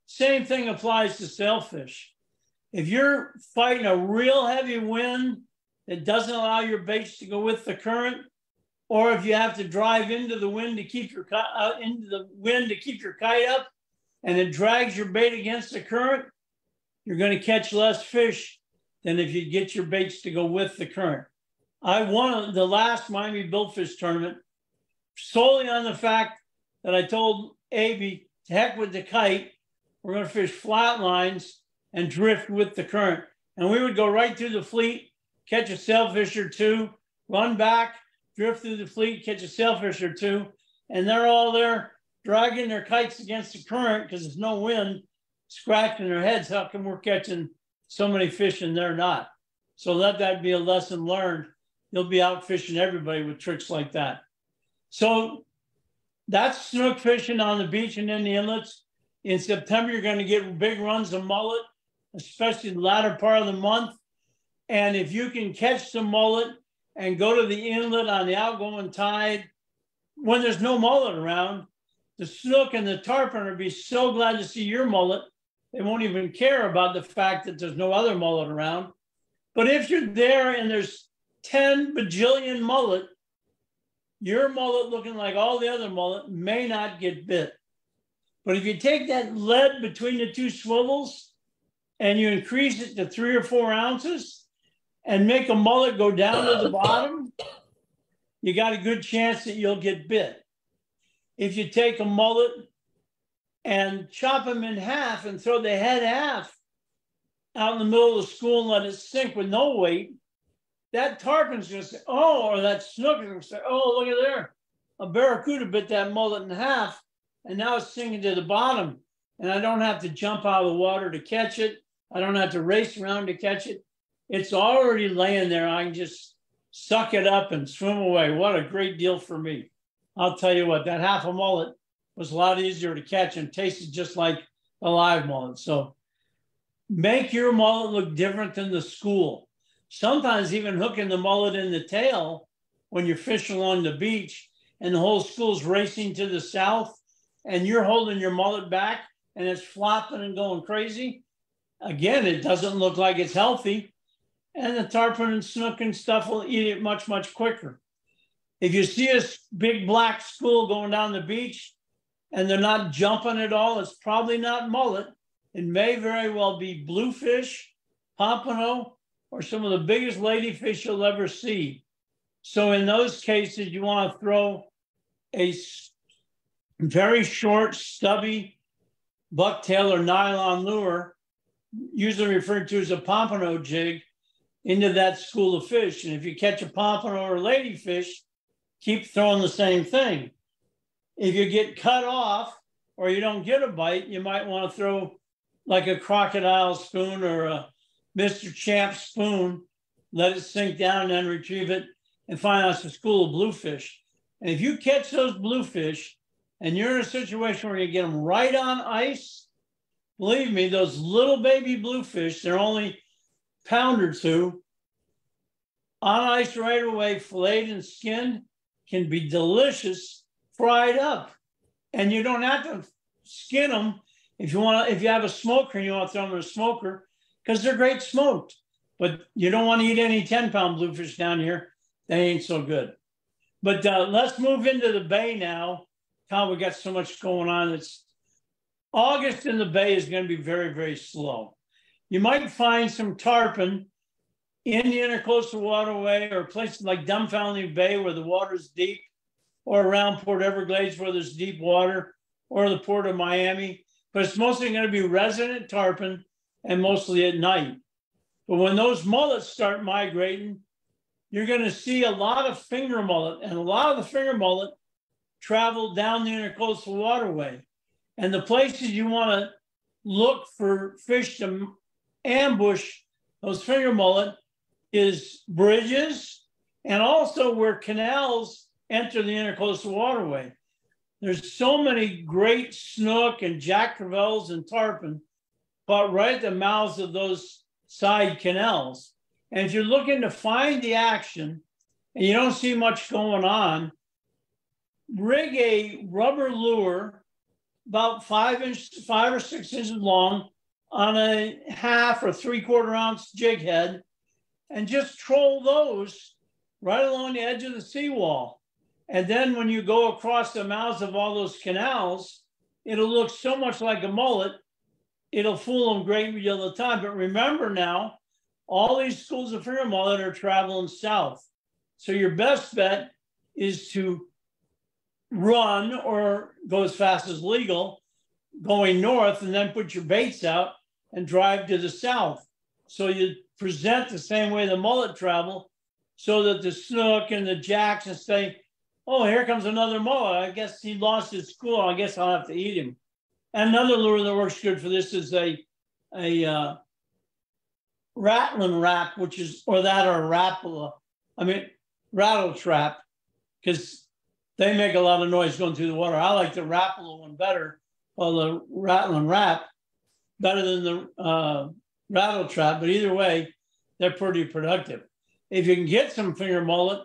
same thing applies to sailfish. If you're fighting a real heavy wind that doesn't allow your baits to go with the current, or if you have to drive into the wind to keep your kite up, and it drags your bait against the current, you're going to catch less fish than if you get your baits to go with the current. I won the last Miami Billfish tournament solely on the fact that I told Abby, to heck with the kite, we're going to fish flat lines and drift with the current. And we would go right through the fleet, catch a sailfish or two, run back, drift through the fleet, catch a sailfish or two, and they're all there dragging their kites against the current because there's no wind, scratching their heads. How come we're catching so many fish and they're not? So let that be a lesson learned. You'll be out fishing everybody with tricks like that. So that's snook fishing on the beach and in the inlets. In September, you're going to get big runs of mullet, especially the latter part of the month. And if you can catch some mullet and go to the inlet on the outgoing tide, when there's no mullet around, the snook and the tarpon will be so glad to see your mullet. They won't even care about the fact that there's no other mullet around. But if you're there and there's 10 bajillion mullet, your mullet looking like all the other mullet may not get bit. But if you take that lead between the two swivels and you increase it to 3 or 4 ounces and make a mullet go down to the bottom, you got a good chance that you'll get bit. If you take a mullet and chop them in half and throw the head half out in the middle of the school and let it sink with no weight, that tarpon's going to say, oh, or that snook is going to say, oh, look at there. A barracuda bit that mullet in half, and now it's sinking to the bottom. And I don't have to jump out of the water to catch it. I don't have to race around to catch it. It's already laying there. I can just suck it up and swim away. What a great deal for me. I'll tell you what, that half a mullet was a lot easier to catch and tasted just like a live mullet. So make your mullet look different than the school. Sometimes even hooking the mullet in the tail when you're fishing along the beach and the whole school's racing to the south and you're holding your mullet back and it's flopping and going crazy. Again, it doesn't look like it's healthy, and the tarpon and snook and stuff will eat it much, much quicker. If you see a big black school going down the beach and they're not jumping at all, it's probably not mullet. It may very well be bluefish, pompano, or some of the biggest ladyfish you'll ever see. So in those cases, you want to throw a very short, stubby bucktail or nylon lure, usually referred to as a pompano jig, into that school of fish. And if you catch a pompano or a ladyfish, keep throwing the same thing. If you get cut off or you don't get a bite, you might want to throw like a crocodile spoon or a Mr. Champ spoon, let it sink down and then retrieve it and find out it's a school of bluefish. And if you catch those bluefish and you're in a situation where you get them right on ice, believe me, those little baby bluefish, they're only a pound or two, on ice right away, filleted and skinned, can be delicious fried up. And you don't have to skin them if you want. If you have a smoker and you want to throw them in a smoker, because they're great smoked. But you don't want to eat any 10-pound bluefish down here. They ain't so good. But let's move into the bay now. Tom, we got so much going on. It's August in the bay is going to be very, very slow. You might find some tarpon in the intercoastal waterway or places like Dumfoundling Bay where the water is deep, or around Port Everglades where there's deep water, or the Port of Miami. But it's mostly going to be resident tarpon and mostly at night. But when those mullets start migrating, you're going to see a lot of finger mullet, and a lot of the finger mullet travel down the intercoastal waterway. And the places you want to look for fish to ambush those finger mullet is bridges and also where canals enter the intercoastal waterway. There's so many great snook and jack crevalles and tarpon, but right at the mouths of those side canals. And if you're looking to find the action and you don't see much going on, rig a rubber lure about 5 or 6 inches long on a 1/2 or 3/4 ounce jig head and just troll those right along the edge of the seawall. And then when you go across the mouths of all those canals, it'll look so much like a mullet, it'll fool them a great deal of the time. But remember now, all these schools of finger mullet are traveling south. So your best bet is to run or go as fast as legal, going north, and then put your baits out and drive to the south. So you present the same way the mullet travel, so that the snook and the jacks and say, oh, here comes another mullet. I guess he lost his school. I guess I'll have to eat him. And another lure that works good for this is a rattling wrap, which is, or rattle trap, because they make a lot of noise going through the water. I like the Rapala one better, or the rattling wrap, better than the rattle trap. But either way, they're pretty productive. If you can get some finger mullet,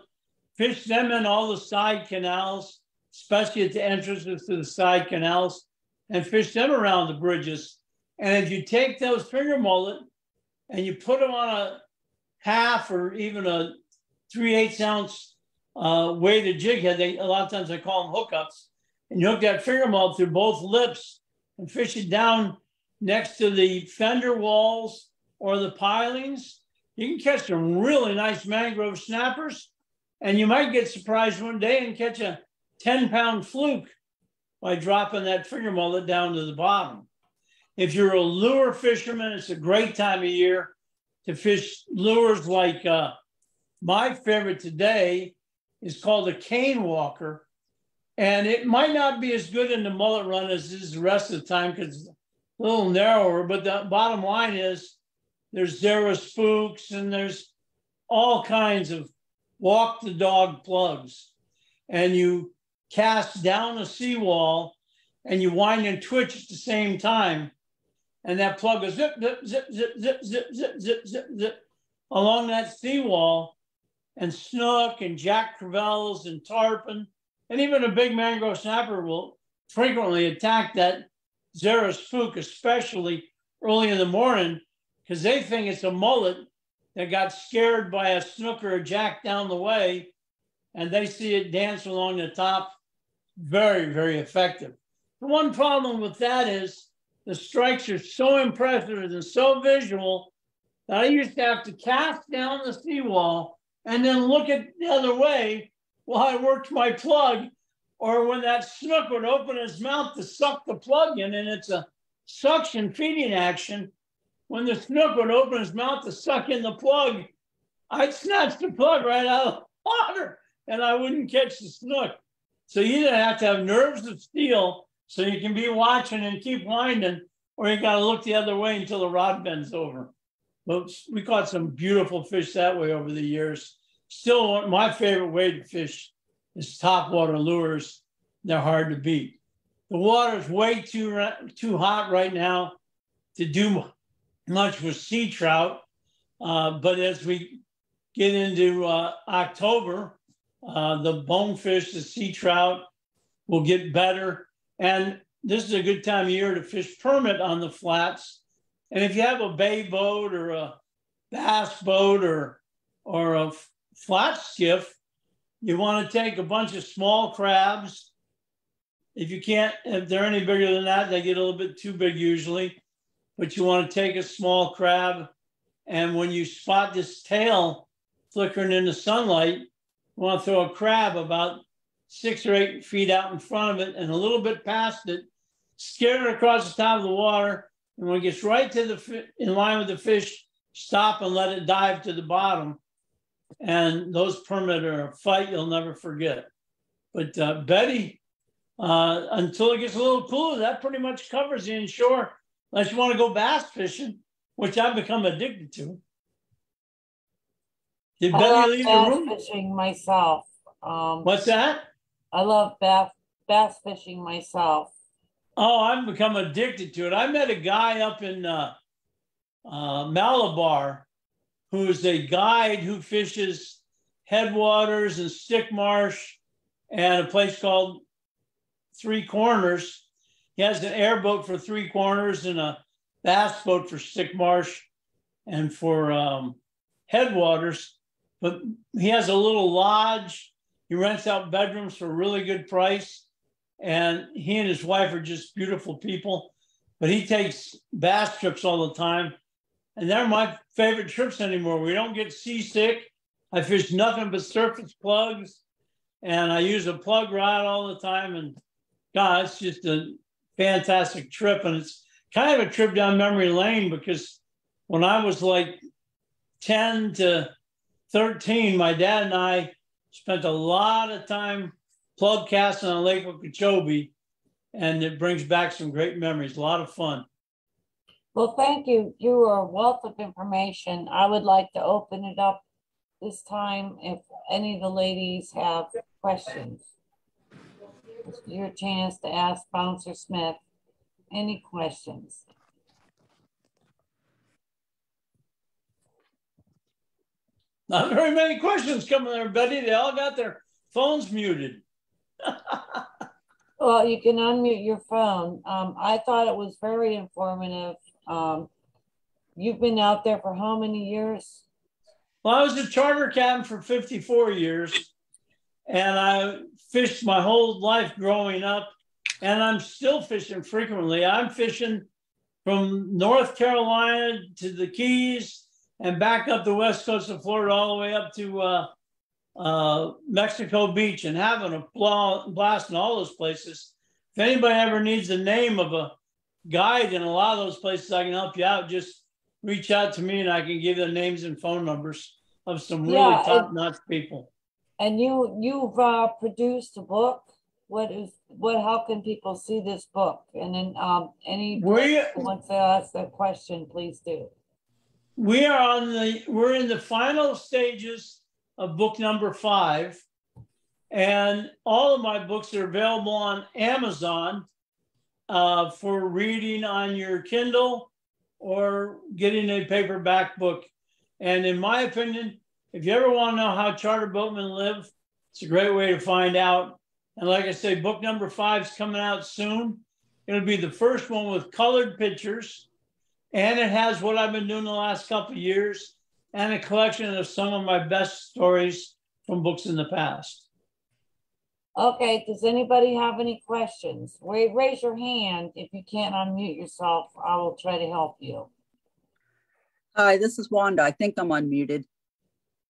fish them in all the side canals, especially at the entrances to the side canals, and fish them around the bridges. And if you take those finger mullet and you put them on a 1/2 or even a 3/8 ounce weighted jig head, a lot of times I call them hookups, and you hook that finger mullet through both lips and fish it down next to the fender walls or the pilings, you can catch some really nice mangrove snappers, and you might get surprised one day and catch a 10-pound fluke by dropping that finger mullet down to the bottom. If you're a lure fisherman, it's a great time of year to fish lures like my favorite today is called a cane walker. And it might not be as good in the mullet run as it is the rest of the time because it's a little narrower, but the bottom line is there's Zara spooks and there's all kinds of walk the dog plugs. And you cast down a seawall and you wind and twitch at the same time. And that plug goes zip, zip, zip, zip, zip, zip, zip, zip, zip, zip along that seawall. And snook and jack crevalles and tarpon, and even a big mangrove snapper will frequently attack that Zara spook, especially early in the morning, because they think it's a mullet that got scared by a snook or a jack down the way, and they see it dance along the top. Very, very effective. The one problem with that is the strikes are so impressive and so visual that I used to have to cast down the seawall and then look at the other way while I worked my plug, or when that snook would open his mouth to suck the plug in, and it's a suction feeding action. When the snook would open his mouth to suck in the plug, I'd snatch the plug right out of the water and I wouldn't catch the snook. So you either have to have nerves of steel so you can be watching and keep winding, or you got to look the other way until the rod bends over. But we caught some beautiful fish that way over the years. Still, my favorite way to fish is topwater lures. They're hard to beat. The water's way too hot right now to do much with sea trout. But as we get into October, the bonefish, the sea trout will get better. And this is a good time of year to fish permit on the flats. And if you have a bay boat or a bass boat or a flat skiff, you want to take a bunch of small crabs. If you can't, if they're any bigger than that, they get a little bit too big usually. But you want to take a small crab, and when you spot this tail flickering in the sunlight, you want to throw a crab about 6 or 8 feet out in front of it and a little bit past it, scare it across the top of the water. And when it gets right to in line with the fish, stop and let it dive to the bottom. And those permit are a fight you'll never forget. But Betty, until it gets a little cooler, that pretty much covers the inshore, unless you want to go bass fishing, which I've become addicted to. Did Betty leave the room? Bass fishing myself. What's that? I love bass fishing myself. Oh, I've become addicted to it. I met a guy up in Malabar who's a guide who fishes headwaters and stick marsh and a place called Three Corners. He has an airboat for Three Corners and a bass boat for stick marsh and for headwaters. But he has a little lodge. He rents out bedrooms for a really good price. And he and his wife are just beautiful people. But he takes bass trips all the time. And they're my favorite trips anymore. We don't get seasick. I fish nothing but surface plugs. And I use a plug rod all the time. And God, it's just a fantastic trip. And it's kind of a trip down memory lane because when I was like 10 to 13, my dad and I spent a lot of time plug casting on Lake Okeechobee. And it brings back some great memories, a lot of fun. Well, thank you. You are a wealth of information. I would like to open it up this time if any of the ladies have questions. It's your chance to ask Bouncer Smith any questions. Not very many questions coming there, Betty. They all got their phones muted. Well, you can unmute your phone. I thought it was very informative. You've been out there for how many years? Well, I was a charter captain for 54 years, and I fished my whole life growing up, and I'm still fishing frequently. I'm fishing from North Carolina to the Keys and back up the west coast of Florida all the way up to Mexico Beach and having a blast in all those places. If anybody ever needs the name of a guide in a lot of those places, I can help you out. Just reach out to me and I can give you the names and phone numbers of some really top-notch people. And you've produced a book. How can people see this book? And then any wants to ask that question, please do. We're in the final stages of book number 5, and all of my books are available on Amazon for reading on your Kindle or getting a paperback book. And in my opinion, if you ever want to know how charter boatmen live, it's a great way to find out. And like I say, book number 5 is coming out soon. It'll be the first one with colored pictures. And it has what I've been doing the last couple of years and a collection of some of my best stories from books in the past. Okay, does anybody have any questions? Raise your hand. If you can't unmute yourself, I will try to help you. Hi, this is Wanda. I think I'm unmuted.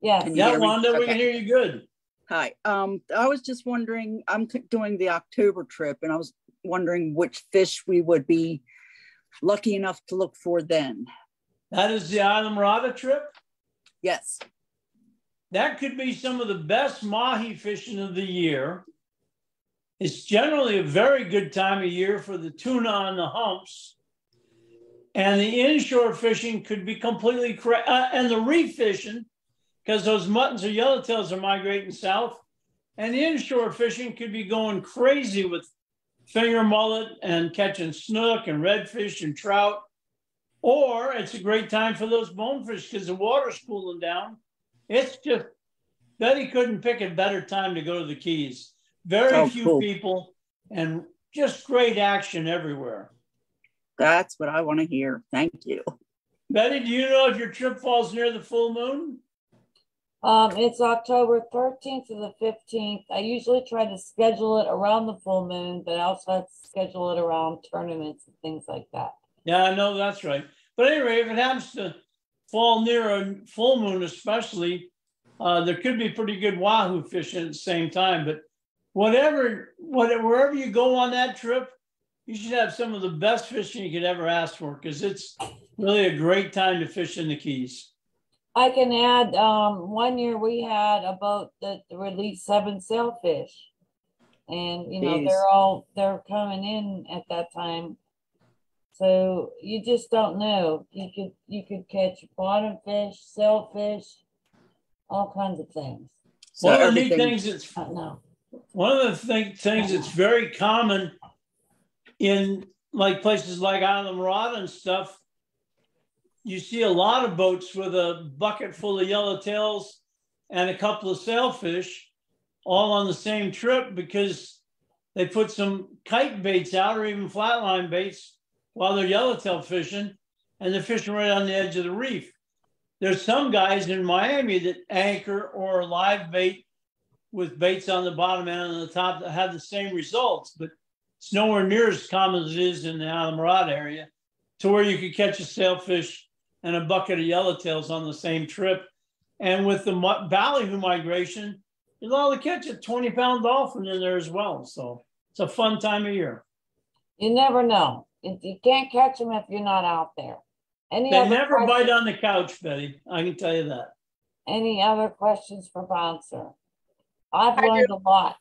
Yes. Yeah, Wanda, we can hear you good. Hi, I was just wondering, I'm doing the October trip and I was wondering which fish we would be lucky enough to look for then. That is the Isla Morada trip? Yes. That could be some of the best mahi fishing of the year. It's generally a very good time of year for the tuna on the humps. And the inshore fishing could be completely and the reef fishing, because those muttons or yellowtails are migrating south. And the inshore fishing could be going crazy with finger mullet and catching snook and redfish and trout. Or it's a great time for those bonefish because the water's cooling down. It's just, Betty couldn't pick a better time to go to the Keys. Very few people and just great action everywhere. That's what I want to hear. Thank you. Betty, do you know if your trip falls near the full moon? It's October 13th to the 15th. I usually try to schedule it around the full moon, but I also have to schedule it around tournaments and things like that. Yeah, I know that's right. But anyway, if it happens to fall near a full moon, especially, there could be pretty good wahoo fishing at the same time. But wherever you go on that trip, you should have some of the best fishing you could ever ask for, because it's really a great time to fish in the Keys. I can add, one year we had a boat that released 7 sailfish, and you know, they're coming in at that time. So you just don't know. You could catch bottom fish, sailfish, all kinds of things. So one of the neat things that's one of the things that's very common in like places like Island Rod and stuff, you see a lot of boats with a bucket full of yellowtails and a couple of sailfish all on the same trip, because they put some kite baits out or even flatline baits while they're yellowtail fishing, and they're fishing right on the edge of the reef. There's some guys in Miami that anchor or live bait with baits on the bottom and on the top that have the same results, but it's nowhere near as common as it is in the Island Rod area, to where you could catch a sailfish and a bucket of yellowtails on the same trip. And with the ballyhoo migration, you're allowed to catch a 20-pound dolphin in there as well. So it's a fun time of year. You never know. You can't catch them if you're not out there. They never bite on the couch, Betty. I can tell you that. Any other questions for Bouncer? I've learned a lot.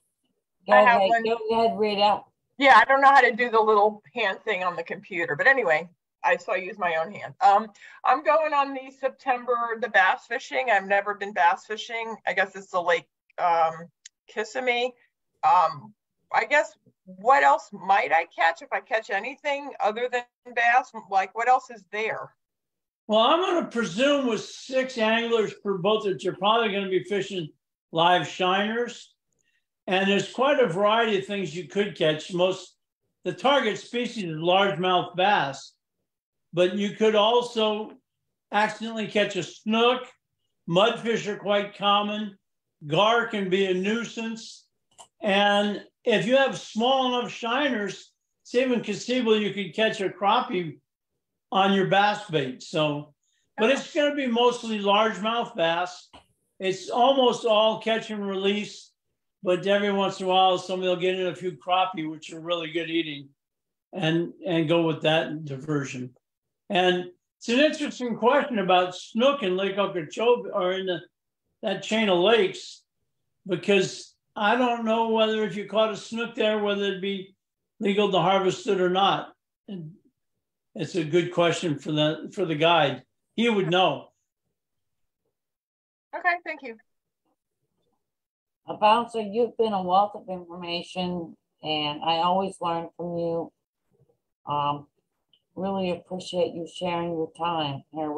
Go ahead, Rita. Yeah, I don't know how to do the little hand thing on the computer, but anyway, I use my own hand. I'm going on the bass fishing. I've never been bass fishing. I guess it's the Lake Kissimmee. I guess, what else might I catch if I catch anything other than bass? Like, what else is there? Well, I'm going to presume with 6 anglers per boat that you're probably going to be fishing live shiners. And there's quite a variety of things you could catch. The target species is largemouth bass, but you could also accidentally catch a snook. Mudfish are quite common. Gar can be a nuisance. And if you have small enough shiners, it's even conceivable you could catch a crappie on your bass bait. So, but it's going to be mostly largemouth bass. It's almost all catch and release, but every once in a while, somebody will get in a few crappie, which are really good eating, and go with that diversion. And it's an interesting question about snook in Lake Okeechobee, or in that chain of lakes, because I don't know whether if you caught a snook there, whether it'd be legal to harvest it or not. And it's a good question for the guide. He would know. Okay, thank you. Bouncer, you've been a wealth of information, and I always learn from you. Really appreciate you sharing your time here with